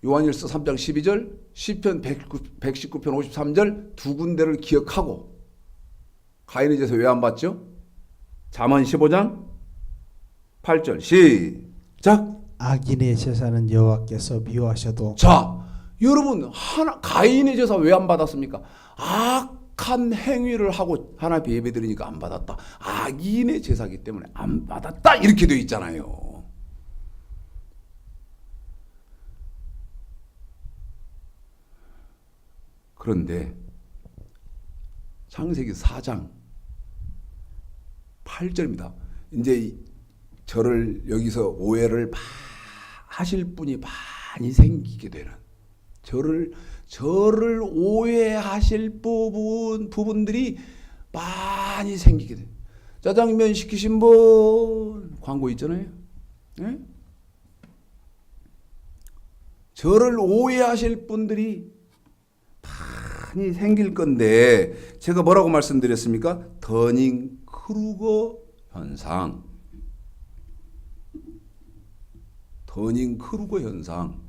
요한일서 3장 12절, 시편 119편 53절 두 군데를 기억하고. 가인의 제사 왜 안 받죠? 잠언 15장 8절 시작. 악인의 제사는 여호와께서 미워하셔도 자, 여러분 가인의 제사 왜 안 받았습니까? 악한 행위를 하고 하나 앞에 예배드리니까 안 받았다. 악인의 제사기 때문에 안 받았다. 이렇게 되어 있잖아요. 그런데 창세기 4장 8절입니다. 이제 저를 여기서 오해를 하실 분이 많이 생기게 되는, 저를 오해하실 부분들이 많이 생기게 돼. 짜장면 시키신 분 광고 있잖아요. 네? 저를 오해하실 분들이 많이 생길 건데, 제가 뭐라고 말씀드렸습니까? 더닝 크루거 현상. 더닝 크루거 현상.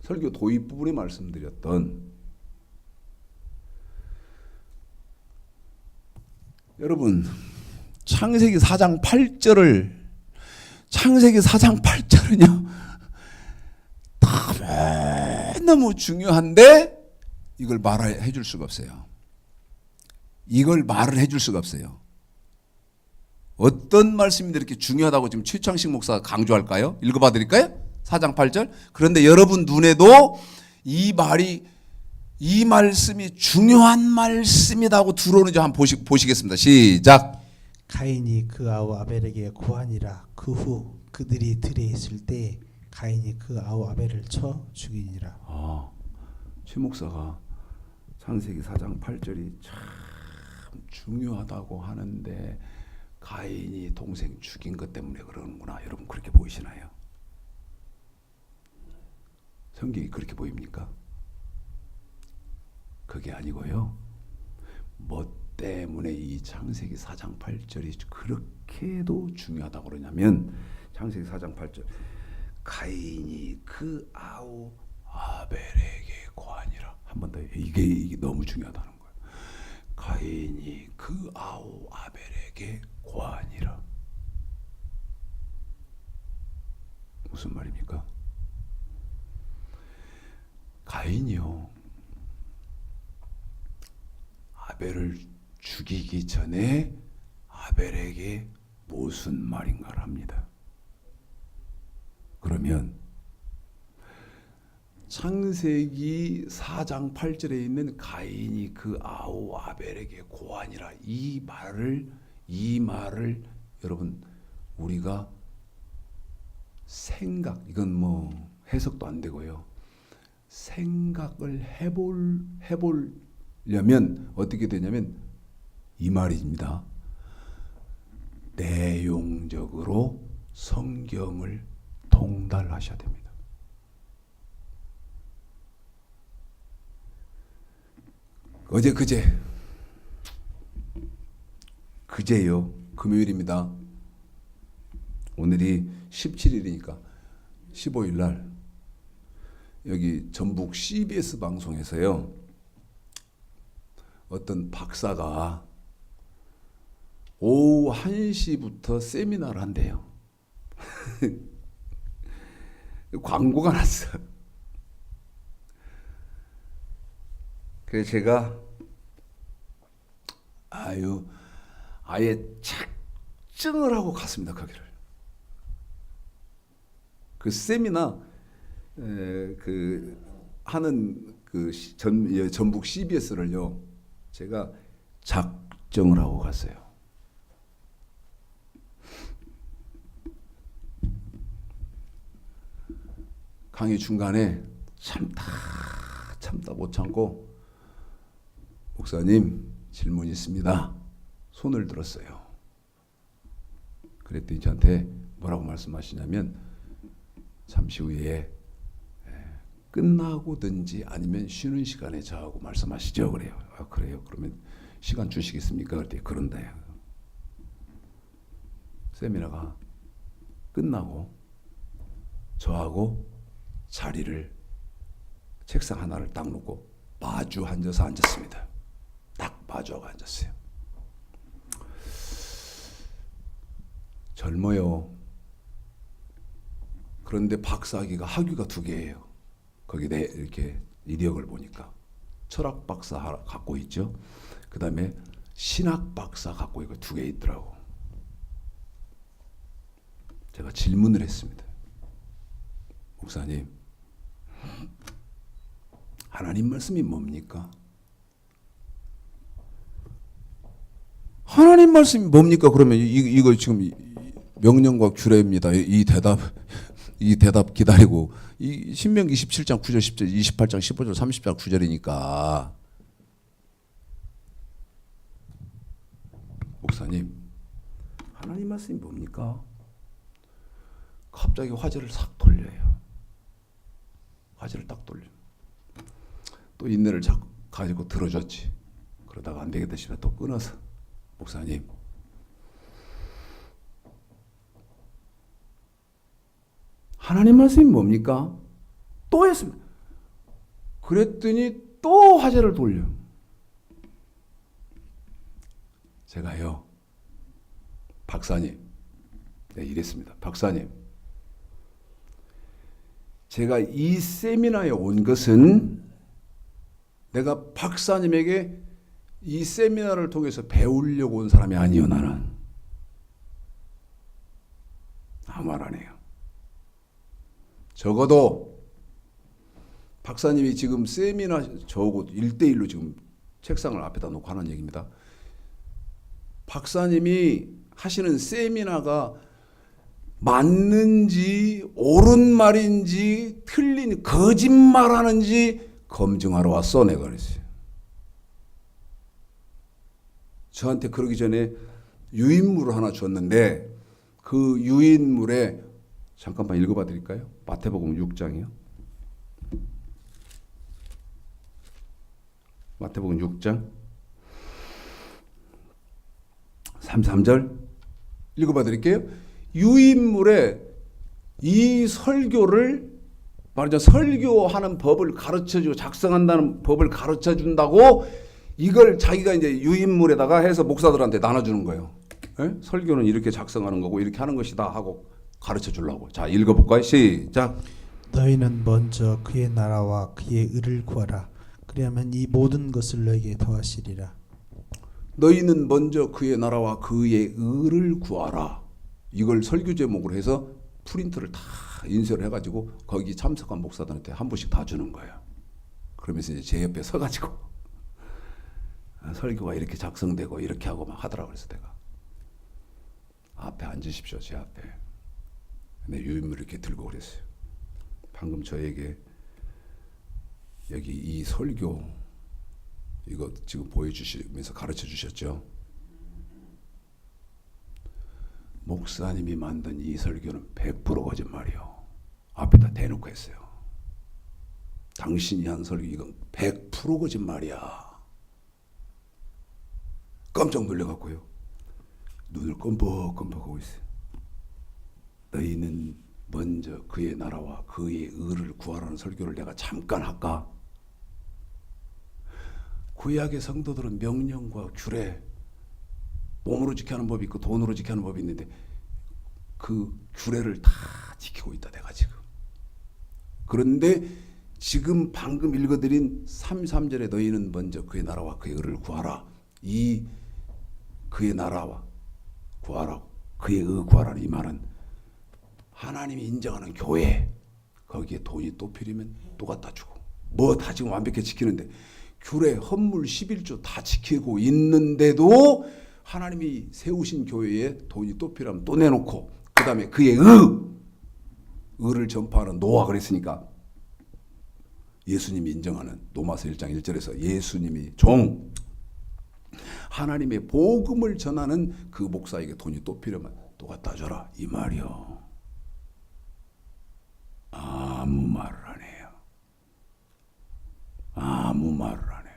설교 도입 부분에 말씀드렸던, 여러분 창세기 4장 8절은요 너무 중요한데 이걸 말해 줄 수가 없어요. 이걸 말을 해줄 수가 없어요. 어떤 말씀이 이렇게 중요하다고 지금 최창식 목사가 강조할까요? 읽어봐 드릴까요? 4장 8절. 그런데 여러분 눈에도 이 말씀이 중요한 말씀이라고 들어오는지 한번 보시겠습니다. 시작. 가인이 그 아우 아벨에게 고하니라. 그 후 그들이 들에 있을 때 가인이 그 아우 아벨을 쳐 죽이니라. 최 목사가 창세기 4장 8절이 참 중요하다고 하는데 가인이 동생 죽인 것 때문에 그러는구나. 여러분 그렇게 보이시나요? 성경이 그렇게 보입니까? 그게 아니고요. 뭐 때문에 이 창세기 4장 8절이 그렇게도 중요하다고 그러냐면, 창세기 4장 8절, 가인이 그 아우 아벨에게 고하니라. 한 번 더, 이게 너무 중요하다는 거예요. 가인이 그 아우 아벨에게 고하니라. 무슨 말입니까? 가인이요, 아벨을 죽이기 전에 아벨에게 무슨 말인가를 합니다. 그러면 창세기 4장 8절에 있는 가인이 그 아우 아벨에게 고하니라, 이 말을 여러분 우리가 이건 뭐 해석도 안 되고요, 생각을 해보려면 어떻게 되냐면 이 말입니다. 내용적으로 성경을 통달하셔야 됩니다. 그제요, 금요일입니다. 오늘이 17일이니까 15일 날 여기 전북 CBS 방송에서요, 어떤 박사가 오후 1시부터 세미나를 한대요. 광고가 났어. 그래서 제가 아예 착증을 하고 갔습니다. 거기를. 그 세미나 하는 전북 CBS를요, 제가 작정을 하고 갔어요. 강의 중간에 참다 못 참고, 목사님 질문 있습니다. 손을 들었어요. 그랬더니 저한테 뭐라고 말씀하시냐면, 잠시 후에 끝나고든지 아니면 쉬는 시간에 저하고 말씀하시죠. 그래요. 그래요. 그러면 시간 주시겠습니까? 그랬더니 그런다요. 세미나가 끝나고 저하고 자리를, 책상 하나를 딱 놓고 마주 앉아서 앉았습니다. 딱 마주하고 앉았어요. 젊어요. 그런데 박사학위가 학위가 2개예요. 거기 내 이렇게 이력을 보니까 철학 박사 갖고 있죠. 그 다음에 신학 박사 갖고 있고 2개 있더라고. 제가 질문을 했습니다. 목사님, 하나님 말씀이 뭡니까? 하나님 말씀이 뭡니까? 그러면 이거 지금 명령과 규례입니다. 이 대답 기다리고 이 신명기 27장 9절 10절 28장 15절 30장 9절이니까 목사님 하나님 말씀이 뭡니까? 갑자기 화제를 싹 돌려요. 화제를 딱 돌려. 또 인내를 가지고 들어줬지. 그러다가 안 되겠다 싶어 또 끊어서 목사님 하나님 말씀이 뭡니까? 또 했습니다. 그랬더니 또 화제를 돌려. 제가요 박사님 네, 이랬습니다. 박사님 제가 이 세미나에 온 것은 내가 박사님에게 이 세미나를 통해서 배우려고 온 사람이 아니요. 나는 아무 말 안 해요. 적어도 박사님이 지금 세미나 저하고 1대1로 지금 책상을 앞에다 놓고 하는 얘기입니다. 박사님이 하시는 세미나가 맞는지 옳은 말인지 틀린 거짓말하는지 검증하러 왔어. 내가 그랬어요. 저한테 그러기 전에 유인물을 하나 줬는데 그 유인물에 잠깐만 읽어봐 드릴까요? 마태복음 6장이요. 마태복음 6장 33절 읽어봐 드릴게요. 유인물에 이 설교를 말하자면 설교하는 법을 가르쳐주고 작성한다는 법을 가르쳐준다고 이걸 자기가 이제 유인물에다가 해서 목사들한테 나눠주는 거예요. 에? 설교는 이렇게 작성하는 거고 이렇게 하는 것이다 하고 가르쳐 주려고. 자 읽어볼까요? 시작. 너희는 먼저 그의 나라와 그의 의를 구하라. 그리하면 이 모든 것을 너에게 더하시리라. 너희는 먼저 그의 나라와 그의 의를 구하라. 이걸 설교 제목으로 해서 프린트를 다 인쇄를 해가지고 거기 참석한 목사들한테 한 분씩 다 주는 거예요. 그러면서 이제 제 옆에 서가지고 설교가 이렇게 작성되고 이렇게 하고 막 하더라고요. 그래서 내가 앞에 앉으십시오. 제 앞에. 내 유인물 이렇게 들고 그랬어요. 방금 저에게 여기 이 설교 이거 지금 보여주시면서 가르쳐 주셨죠. 목사님이 만든 이 설교는 100% 거짓말이요. 앞에다 대놓고 했어요. 당신이 한 설교 이건 100% 거짓말이야. 깜짝 놀래갖고요. 눈을 껌뻑껌뻑하고 있어요. 너희는 먼저 그의 나라와 그의 의를 구하라는 설교를 내가 잠깐 할까? 구약의 성도들은 명령과 규례, 몸으로 지켜야 하는 법이 있고 돈으로 지켜야 하는 법이 있는데 그 규례를 다 지키고 있다 내가 지금. 그런데 지금 방금 읽어드린 33절에 너희는 먼저 그의 나라와 그의 의를 구하라. 이 그의 나라와 구하라, 그의 의 구하라는 이 말은 하나님이 인정하는 교회, 거기에 돈이 또 필요면 또 갖다 주고 뭐 다 지금 완벽히 지키는데 규례, 헌물, 11조 다 지키고 있는데도 하나님이 세우신 교회에 돈이 또 필요하면 또 내놓고 그 다음에 그의 의를 전파하는 노아 그랬으니까 예수님이 인정하는 로마서 1장 1절에서 예수님이 종 하나님의 복음을 전하는 그 목사에게 돈이 또 필요하면 또 갖다 줘라 이 말이요. 아무 말을 안 해요. 아무 말을 안 해요.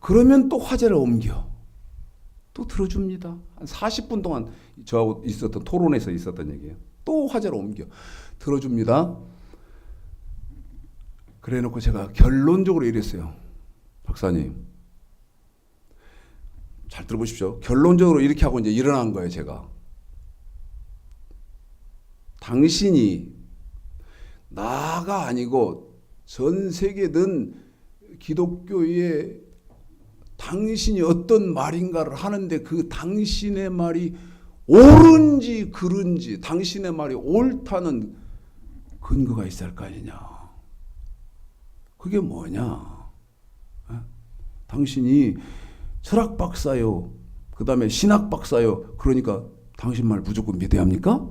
그러면 또 화제를 옮겨. 또 들어줍니다. 한 40분 동안 저하고 있었던 토론에서 있었던 얘기예요. 또 화제를 옮겨. 들어줍니다. 그래 놓고 제가 결론적으로 이랬어요. 박사님, 잘 들어보십시오. 결론적으로 이렇게 하고 이제 일어난 거예요, 제가. 당신이 나가 아니고 전 세계든 기독교에 당신이 어떤 말인가를 하는데 그 당신의 말이 옳은지 그른지 당신의 말이 옳다는 근거가 있어야 할 거 아니냐. 그게 뭐냐. 당신이 철학 박사요. 그 다음에 신학 박사요. 그러니까 당신 말 무조건 믿어야 합니까?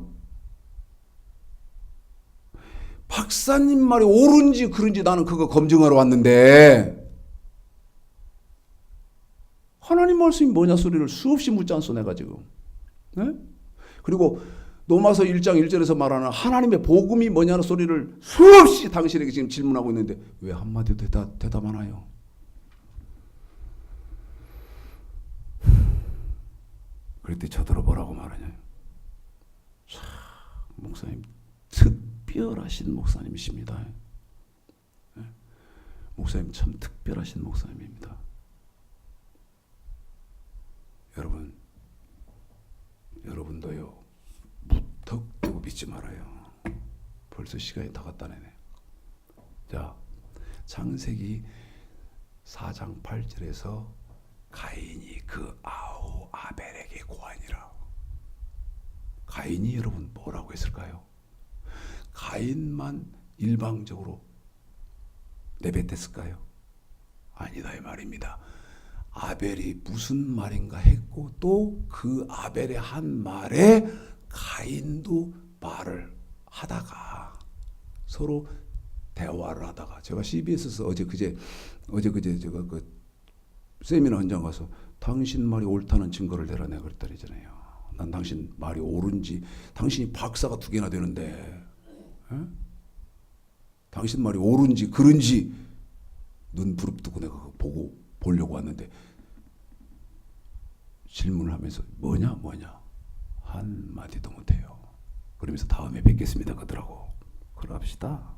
박사님 말이 옳은지 그른지 나는 그거 검증하러 왔는데 하나님 말씀이 뭐냐 소리를 수없이 묻지 않소 내가 지금. 네? 그리고 로마서 1장 1절에서 말하는 하나님의 복음이 뭐냐는 소리를 수없이 당신에게 지금 질문하고 있는데 왜 한마디도 대답 안 하요? 그랬더니 쳐들어보라고 말하냐. 참 목사님 특별하신 목사님이십니다. 네? 목사님 참 특별하신 목사님입니다. 여러분도요 무턱대고 믿지 말아요. 벌써 시간이 다 갔다 내네. 자, 창세기 4장 8절에서 가인이 그 아우 아벨에게 고하니라. 가인이 여러분 뭐라고 했을까요? 가인만 일방적으로 내뱉었을까요? 아니다 이 말입니다. 아벨이 무슨 말인가 했고 또 그 아벨의 한 말에 가인도 말을 하다가 서로 대화를 하다가 제가 CBS에서 어제 그제 제가 그 세미나 현장 가서 당신 말이 옳다는 증거를 대라 내가 그랬더니잖아요. 난 당신 말이 옳은지 당신이 박사가 2개나 되는데 에? 당신 말이 옳은지 그른지 눈 부릅뜨고 내가 보려고 왔는데 질문을 하면서 뭐냐 한마디도 못해요. 그러면서 다음에 뵙겠습니다 그러더라고. 그럽시다.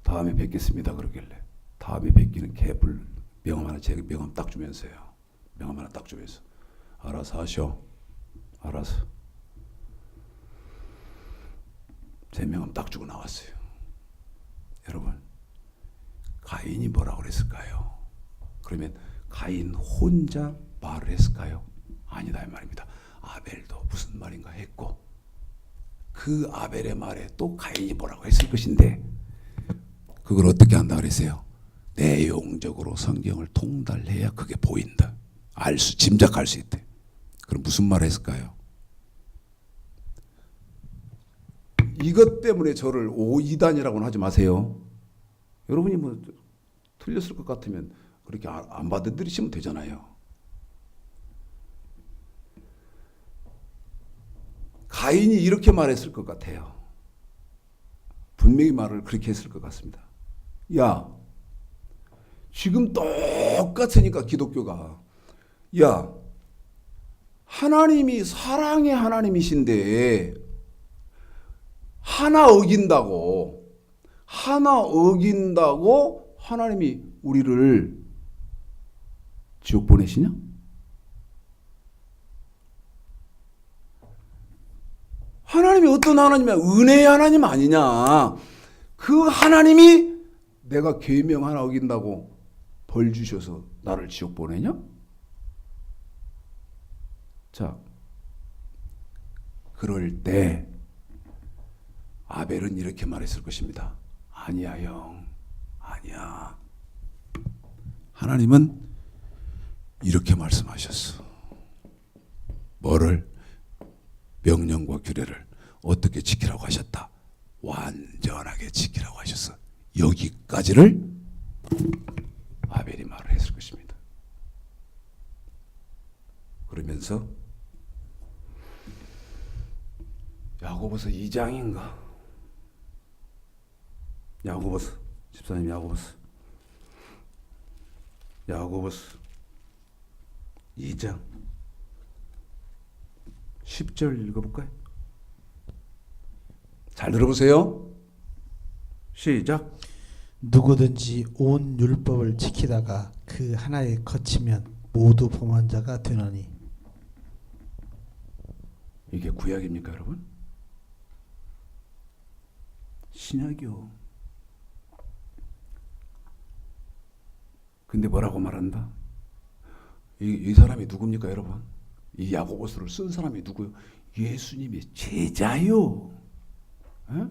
다음에 뵙겠습니다 그러길래 다음에 뵙기는 개불 명함 하나 제 명함 딱 주면서요. 명함 하나 딱 주면서 알아서 하셔. 알아서. 제 명함 딱 주고 나왔어요. 여러분 가인이 뭐라고 그랬을까요? 그러면 가인 혼자 말을 했을까요? 아니다 이 말입니다. 아벨도 무슨 말인가 했고 그 아벨의 말에 또 가인이 뭐라고 했을 것인데 그걸 어떻게 한다 그랬어요? 내용적으로 성경을 통달해야 그게 보인다. 짐작할 수 있대. 그럼 무슨 말을 했을까요? 이것 때문에 저를 이단이라고는 하지 마세요. 여러분이 뭐 틀렸을 것 같으면 그렇게 안 받아들이시면 되잖아요. 가인이 이렇게 말했을 것 같아요. 분명히 말을 그렇게 했을 것 같습니다. 야, 지금 똑같으니까 기독교가 야, 하나님이 사랑의 하나님이신데 하나 어긴다고 하나님이 우리를 지옥 보내시냐? 하나님이 어떤 하나님이야? 은혜의 하나님 아니냐? 그 하나님이 내가 계명 하나 어긴다고 벌 주셔서 나를 지옥 보내냐? 자, 그럴 때 아벨은 이렇게 말했을 것입니다. 아니야 형, 아니야. 하나님은 이렇게 말씀하셨어. 뭐를? 명령과 규례를 어떻게 지키라고 하셨다? 완전하게 지키라고 하셨어. 여기까지를 아벨이 말을 했을 것입니다. 그러면서 야고보서 2장인가? 야고보서 집사님 야고보서 2장 10절 읽어볼까요? 잘 들어보세요. 시작. 누구든지 온 율법을 지키다가 그 하나에 거치면 모두 범한 자가 되느니. 이게 구약입니까 여러분? 신약이요. 근데 뭐라고 말한다? 이 사람이 누굽니까, 여러분? 이 야고보서를 쓴 사람이 누구요? 예수님의 제자요. 에?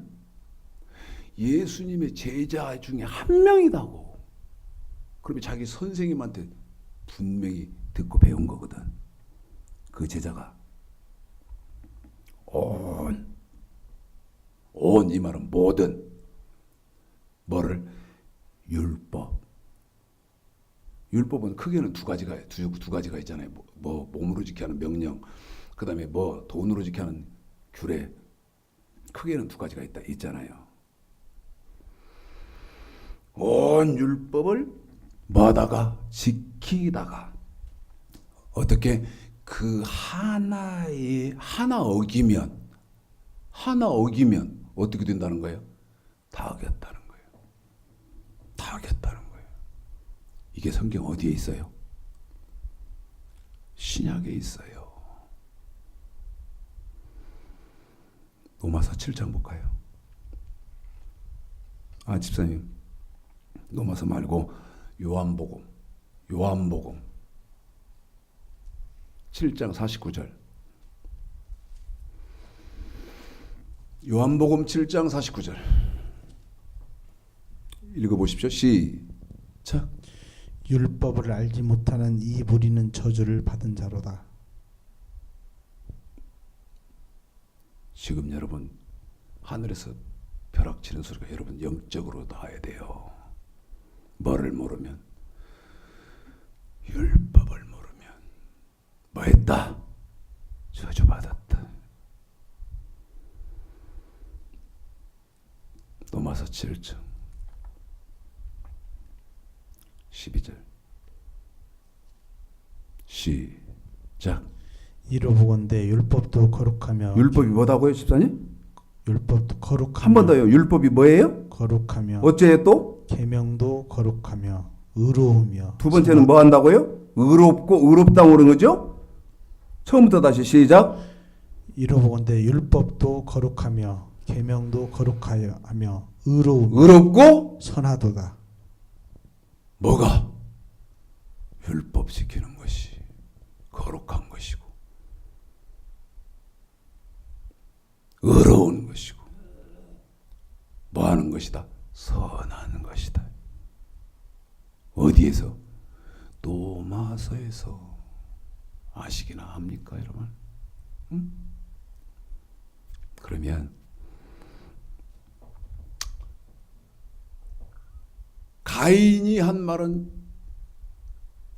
예수님의 제자 중에 한 명이다고. 그러면 자기 선생님한테 분명히 듣고 배운 거거든. 그 제자가 온 이 말은 모든 뭐를 율법은 크게는 두 가지가 있잖아요. 뭐 몸으로 지켜야 하는 명령, 그다음에 뭐 돈으로 지켜야 하는 규례. 크게는 두 가지가 있잖아요. 온 율법을 뭐다가 지키다가 어떻게 그 하나 어기면 어떻게 된다는 거예요? 다 어겼다는 거예요. 다 어겼다는 거예요. 이게 성경 어디에 있어요? 신약에 있어요. 로마서 7장 볼까요? 집사님, 로마서 말고 요한복음 7장 49절. 요한복음 7장 49절 읽어보십시오. 시작. 율법을 알지 못하는 이 무리는 저주를 받은 자로다. 지금 여러분 하늘에서 벼락치는 소리가 여러분 영적으로 나와야 돼요. 뭐를 모르면, 율법을 모르면 뭐 했다? 저주받았다. 로마서 7장 12절 시작. 이로보건대 율법도 거룩하며 율법이 뭐다고요, 집사님? 율법도 거룩하며 한 번 더요. 율법이 뭐예요? 거룩하며 어째요 또? 계명도 거룩하며 의로우며. 두 번째는 뭐 한다고요? 의롭고 의롭다 오는 거죠? 처음부터 다시 시작. 이로보건대 율법도 거룩하며 계명도 거룩하며 의로우며 의롭고 선하도다. 뭐가? 율법 지키는 것이 거룩한 것이고 의로운 것이고 뭐 하는 것이다? 선한 것이다. 어디에서? 로마서에서. 아시기나 합니까, 여러분? 응? 그러면 가인이 한 말은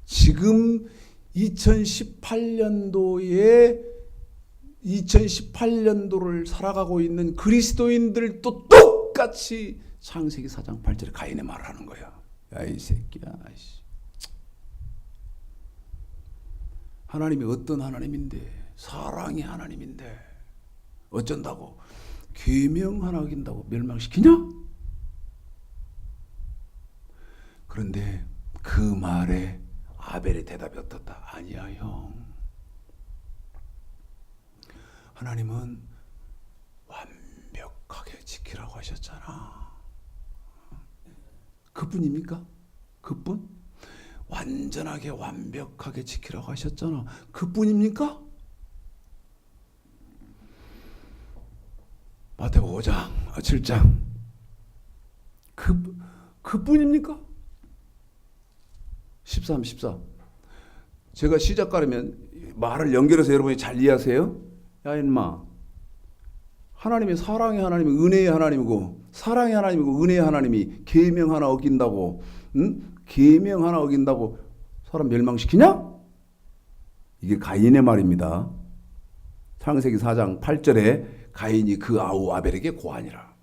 지금 2018년도를 살아가고 있는 그리스도인들도 똑같이 창세기 4장 8절에 가인의 말을 하는 거야. 야, 이 새끼야. 하나님이 어떤 하나님인데, 사랑의 하나님인데 어쩐다고 계명 하나 어긴다고 멸망시키냐? 그런데 그 말에 아벨의 대답이 어떻다? 아니야, 형. 하나님은 완벽하게 지키라고 하셨잖아. 그뿐입니까? 그뿐? 완전하게 완벽하게 지키라고 하셨잖아. 그뿐입니까? 마태복음 5장, 7장. 그뿐입니까? 13, 14. 제가 시작 가르면 말을 연결해서 여러분이 잘 이해하세요. 야, 인마. 하나님이 사랑의 하나님이 은혜의 하나님이고, 사랑의 하나님이고 은혜의 하나님이 계명 하나 어긴다고, 응? 계명 하나 어긴다고 사람 멸망시키냐? 이게 가인의 말입니다. 창세기 4장 8절에 가인이 그 아우 아벨에게 고하니라.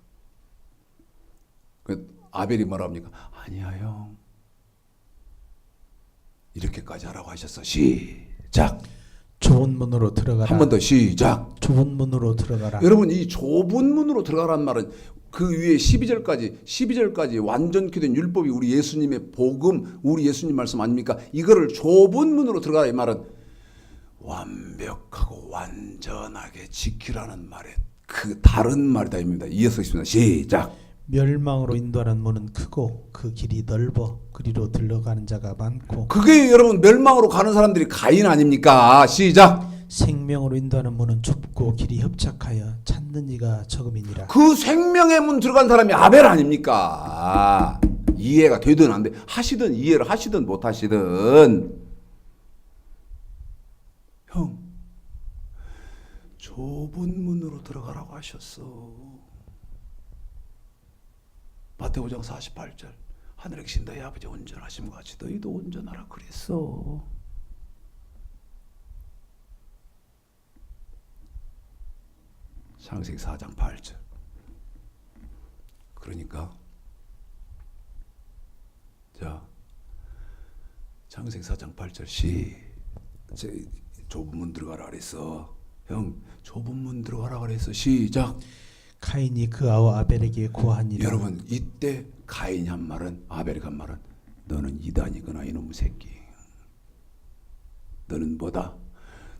아벨이 뭐라 합니까? 아니야, 형. 이렇게까지 하라고 하셨어. 시작. 좁은 문으로 들어가라. 한 번 더 시작. 좁은 문으로 들어가라. 여러분, 이 좁은 문으로 들어가라는 말은 그 위에 12절까지 완전케 된 율법이 우리 예수님의 복음, 우리 예수님 말씀 아닙니까? 이거를 좁은 문으로 들어가라 이 말은 완벽하고 완전하게 지키라는 말에 그 다른 말이다 입니다. 이어서 있습니다. 시작. 멸망으로 인도하는 문은 크고 그 길이 넓어 그리로 들어가는 자가 많고 그게 여러분 멸망으로 가는 사람들이 가인 아닙니까? 시작. 생명으로 인도하는 문은 좁고 길이 협착하여 찾는 이가 적음이니라. 그 생명의 문 들어간 사람이 아벨 아닙니까? 이해가 되든 안 돼. 하시든 이해를 하시든 못 하시든. 형, 좁은 문으로 들어가라고 하셨어. 마태복음 48절. 하늘에 계신 너희 아버지 온전하심 같이 너희도 온전하라 그랬어. 창세기 4장 8절. 그러니까 자, 창세기 4장 8절 좁은 문 들어가라 그랬어. 형, 좁은 문 들어가라 그랬어. 시작. 카인이 그 아우 아벨에게 고하니라. 여러분, 이때 가인이 한 말은, 아벨이 한 말은, 너는 이단이구나 이놈 새끼. 너는 뭐다?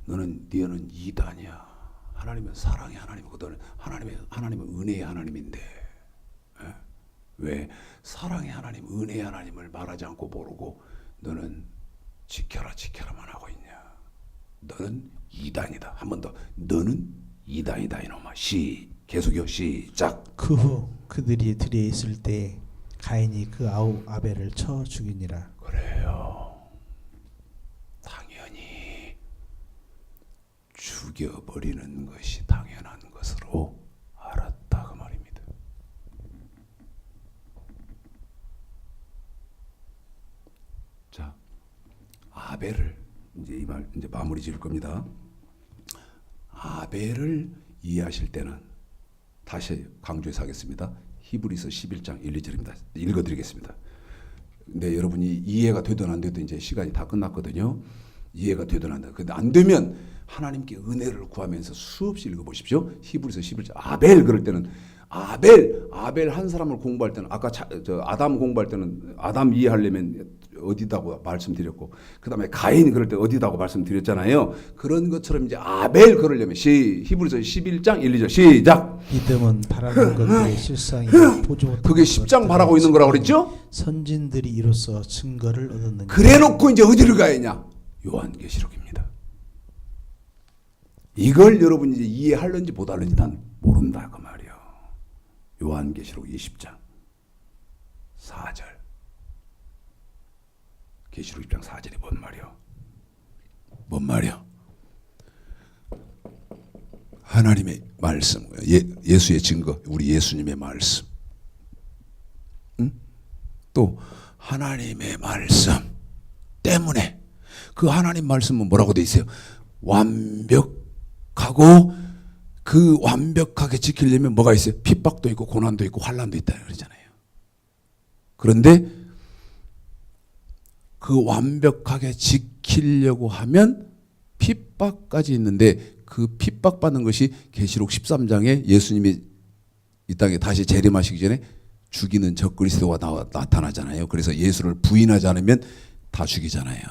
너는 이단이야. 하나님은 사랑의 하나님이고 너는 하나님은 은혜의 하나님인데, 에? 왜 사랑의 하나님, 은혜의 하나님을 말하지 않고 모르고 너는 지켜라만 하고 있냐? 너는 이단이다. 한 번 더, 너는 이단이다 이놈아. 계속요. 시작. 그 후 그들이 들에 있을 때 가인이 그 아우 아벨을 쳐 죽이니라. 그래요. 당연히 죽여버리는 것이 당연한 것으로 알았다 그 말입니다. 자, 아벨을 이제 이제 마무리 지을 겁니다. 아벨을 이해하실 때는 다시 강조해서 하겠습니다. 히브리서 11장 1, 2절입니다. 읽어드리겠습니다. 근데 여러분이 이해가 되든 안 되든 이제 시간이 다 끝났거든요. 이해가 되든 안 되든. 근데 안 되면 하나님께 은혜를 구하면서 수없이 읽어보십시오. 히브리서 11장. 아벨 그럴 때는 아벨 한 사람을 공부할 때는 아까 아담 공부할 때는 아담 이해하려면 어디다고 말씀드렸고 그 다음에 가인 그럴 때 어디다고 말씀드렸잖아요. 그런 것처럼 이제 아벨 그러려면 히브리서 11장 1, 2절 시작. 믿음은 바라는 것들의 실상이 보지 못한 그게 10장 바라고 있는 거라고 그랬죠? 선진들이 이로써 증거를 얻었느니라. 그래놓고 이제 어디를 가야 하냐? 요한계시록입니다. 이걸 여러분이 이제 이해하는지 못 하는지 난 모른다 그 말이요. 요한계시록 20장 4절. 계시록 20장 4절이 뭔 말이요? 뭔 말이요? 하나님의 말씀, 예수의 증거, 우리 예수님의 말씀. 응? 또 하나님의 말씀 때문에 그 하나님 말씀은 뭐라고 돼 있어요? 완벽하고 그 완벽하게 지키려면 뭐가 있어요? 핍박도 있고 고난도 있고 환난도 있다 그러잖아요. 그런데 그 완벽하게 지키려고 하면 핍박까지 있는데 그 핍박받는 것이 계시록 13장에 예수님이 이 땅에 다시 재림하시기 전에 죽이는 적그리스도가 나타나잖아요. 그래서 예수를 부인하지 않으면 다 죽이잖아요.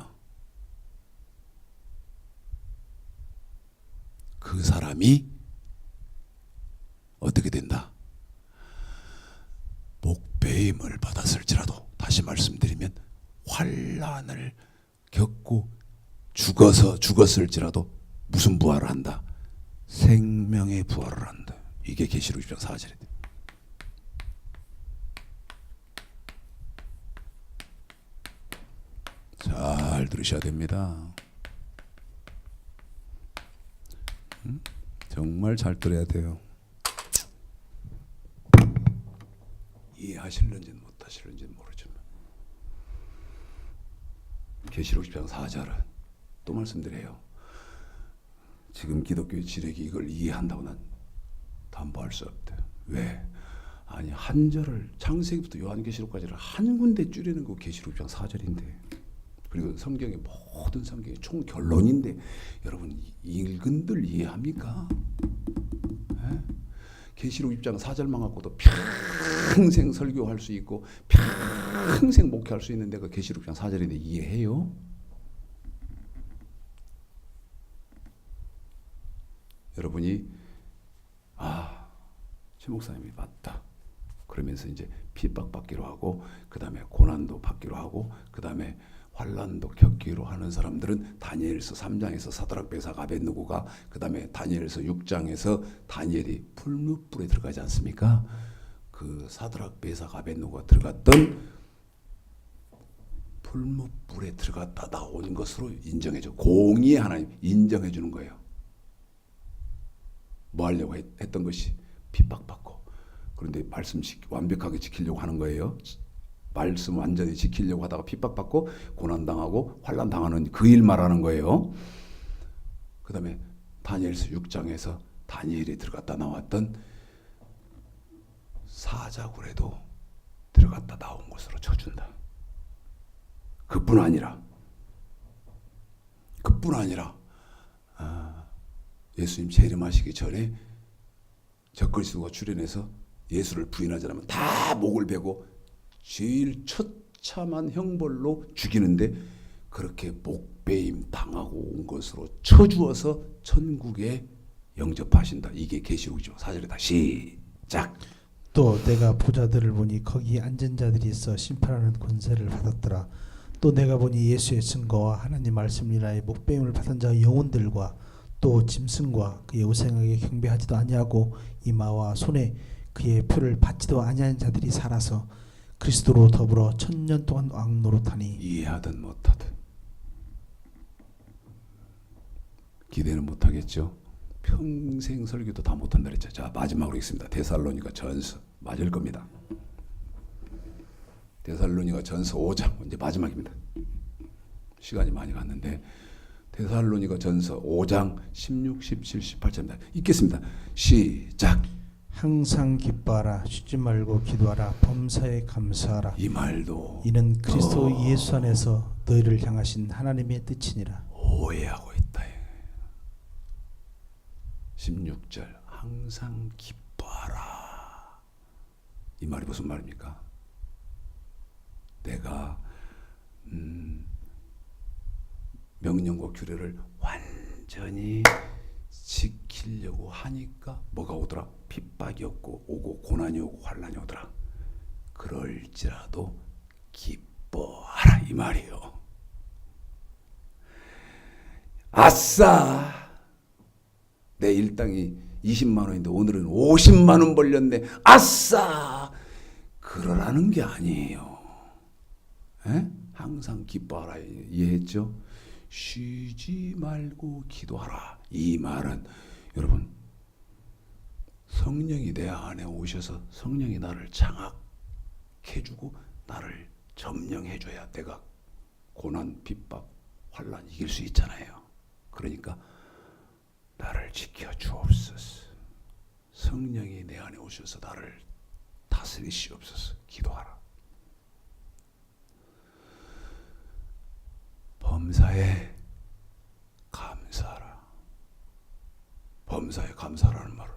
그 사람이 어떻게 된다? 목배임을 받았을지라도 다시 말씀드리면 환난을 겪고 죽었을지라도 무슨 부활을 한다? 생명의 부활을 한다. 이게 계시록 20장 4절이다. 잘 들으셔야 됩니다. 정말 잘 들어야 돼요. 이해하실는지는 못하실는지는 모르지만 계시록 10장 4절은 또 말씀드려요. 지금 기독교의 지력이 이걸 이해한다고 난 담보할 수 없대. 왜? 아니 한 절을 창세기부터 요한계시록까지를 한 군데 줄이는 거 계시록 10장 4절인데 그리고 성경의 모든 성경의 총 결론인데 여러분 읽은들 이해합니까? 에? 계시록 10장 4절만 갖고도 평생 설교할 수 있고 평생 목회할 수 있는 데가 계시록 10장 4절인데 이해해요? 여러분이 최 목사님이 맞다. 그러면서 이제 핍박받기로 하고, 그 다음에 고난도 받기로 하고, 그 다음에 환란도 겪기로 하는 사람들은 다니엘서 3장에서 사드락 메삭 아벳느고가, 그 다음에 다니엘서 6장에서 다니엘이 풀무불에 들어가지 않습니까? 그 사드락 메삭 아벳느고가 들어갔던 풀무불에 들어갔다 나온 것으로 인정해줘. 공의의 하나님 인정해 주는 거예요. 뭐 하려고 했던 것이 핍박받고, 그런데 말씀 완벽하게 지키려고 하는 거예요. 말씀 완전히 지키려고 하다가 핍박받고 고난당하고 환난당하는 그 일 말하는 거예요. 그 다음에 다니엘서 6장에서 다니엘이 들어갔다 나왔던 사자굴에도 들어갔다 나온 것으로 쳐준다. 그뿐 아니라 예수님 재림하시기 전에 적그리스도가 출현해서 예수를 부인하지 않으면 다 목을 베고 제일 처참한 형벌로 죽이는데, 그렇게 목베임 당하고 온 것으로 쳐주어서 천국에 영접하신다. 이게 계시록이죠. 4절에다 시작. 또 내가 보좌들을 보니 거기 앉은 자들이 있어 심판하는 권세를 받았더라. 또 내가 보니 예수의 증거와 하나님 말씀이라의 목배임을 받은 자의 영혼들과 또 짐승과 그의 우상에게 경배하지도 아니하고 이마와 손에 그의 표를 받지도 아니하는 자들이 살아서 그리스도로 더불어 1000년 동안 왕노릇하니. 이해하든 못하든 기대는 못하겠죠. 평생 설교도 다 못한다 그랬죠. 자, 마지막으로 읽습니다. 데살로니가 전서 맞을 겁니다. 데살로니가 전서 5장 이제 마지막입니다. 시간이 많이 갔는데 데살로니가 전서 5장 16, 17, 18절입니다. 읽겠습니다. 시작. 항상 기뻐하라, 쉬지 말고 기도하라, 범사에 감사하라. 이 말도 이는 그리스도 예수 안에서 너희를 향하신 하나님의 뜻이니라. 오해하고 있다. 16절 항상 기뻐하라. 이 말이 무슨 말입니까? 내가 명령과 규례를 완전히 지키려고 하니까 뭐가 오더라? 핍박이 오고 고난이 오고 환란이 오더라. 그럴지라도 기뻐하라 이 말이에요. 아싸, 내 일당이 20만 원인데 오늘은 50만 원 벌렸네. 아싸, 그러라는 게 아니에요. 에? 항상 기뻐하라. 이해했죠? 쉬지 말고 기도하라. 이 말은 여러분, 성령이 내 안에 오셔서 성령이 나를 장악해주고 나를 점령해줘야 내가 고난, 핍박, 환란 이길 수 있잖아요. 그러니까 나를 지켜주옵소서. 성령이 내 안에 오셔서 나를 다스리시옵소서. 기도하라. 범사에 감사하라. 범사에 감사라는 말은,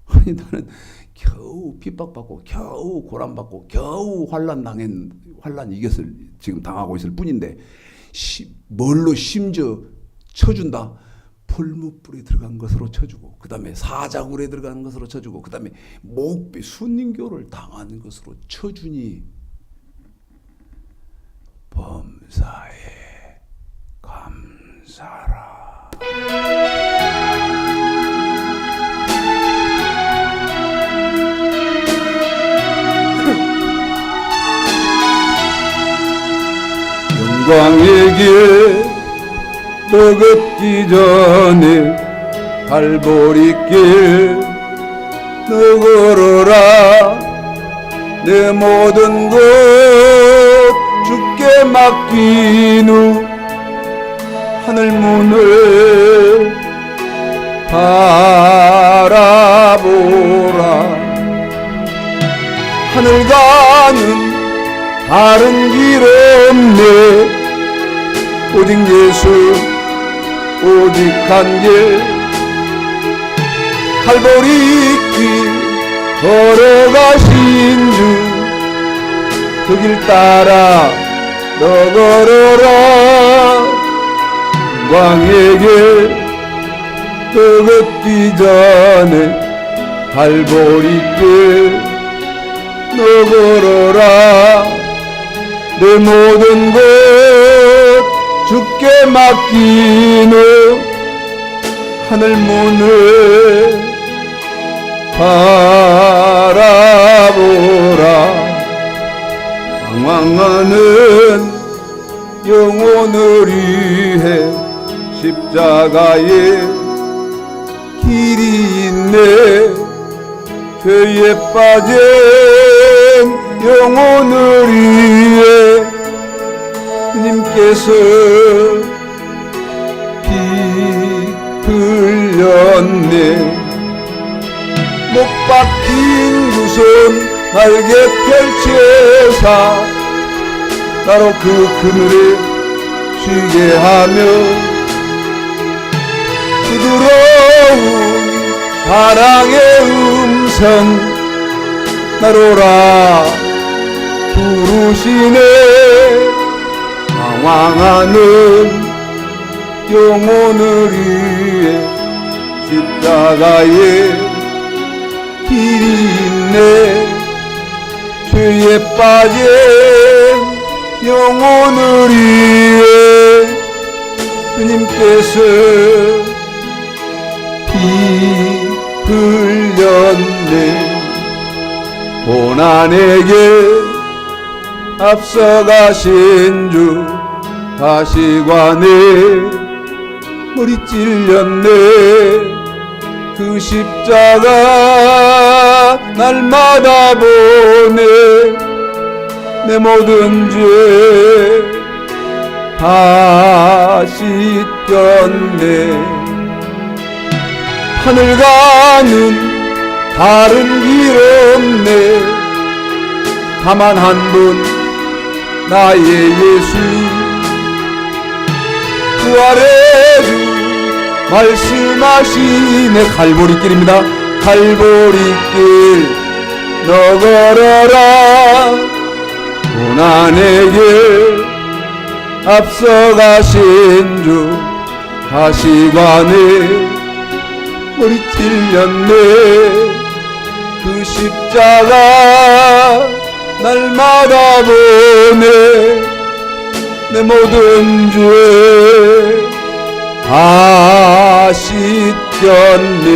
아니 나는 겨우 핍박받고 겨우 고난받고 겨우 환란 이것을 지금 당하고 있을 뿐인데 뭘로 심지어 쳐준다. 풀무불에 들어간 것으로 쳐주고, 그 다음에 사자굴에 들어간 것으로 쳐주고, 그 다음에 목배 순교를 당한 것으로 쳐주니 범사에 감사라. 영광의 길 더 걷기 전에 갈보리 길 너 걸어라. 내 모든 것 주께 맡긴 후 하늘 문을 바라보라. 하늘 가는 다른 길 없네. 오직 예수, 오직 한 길, 갈보리 길 걸어가신 주 그 길 따라 너 걸어라. 영광의 길 더 걷기 전에 갈보리길 너 걸어라. 내 모든 것 주께 맡기는 하늘 문을 바라보라. 방황하는 영혼을 위해 십자가에 길이 있네. 죄에 빠진 영혼을 위해 주님께서 피 흘렸네. 못 박힌 두 손 날개 펼쳐사 나로 그 그늘에 쉬게 하며 부드러운 사랑의 음성 나로라 부르시네. 방황하는 영혼을 위해 십자가에 길이 있네. 죄에 빠진 영혼을 위해 주님께서 피 흘렸네. 고난에게 앞서가신 주 가시관에 머리 찔렸네. 그 십자가 날마다 보네. 내 모든 죄 다 씻겼네. 하늘 가는 다른 길 없네. 다만 한 분 나의 예수 부활의 주 말씀하시네. 갈보리길입니다. 갈보리길 너 걸어라. 고난의 길 앞서가신 주 가시관에 머리 찔렸네. 그 십자가 날마다 보네. 내 모든 죄 다 씻겼네.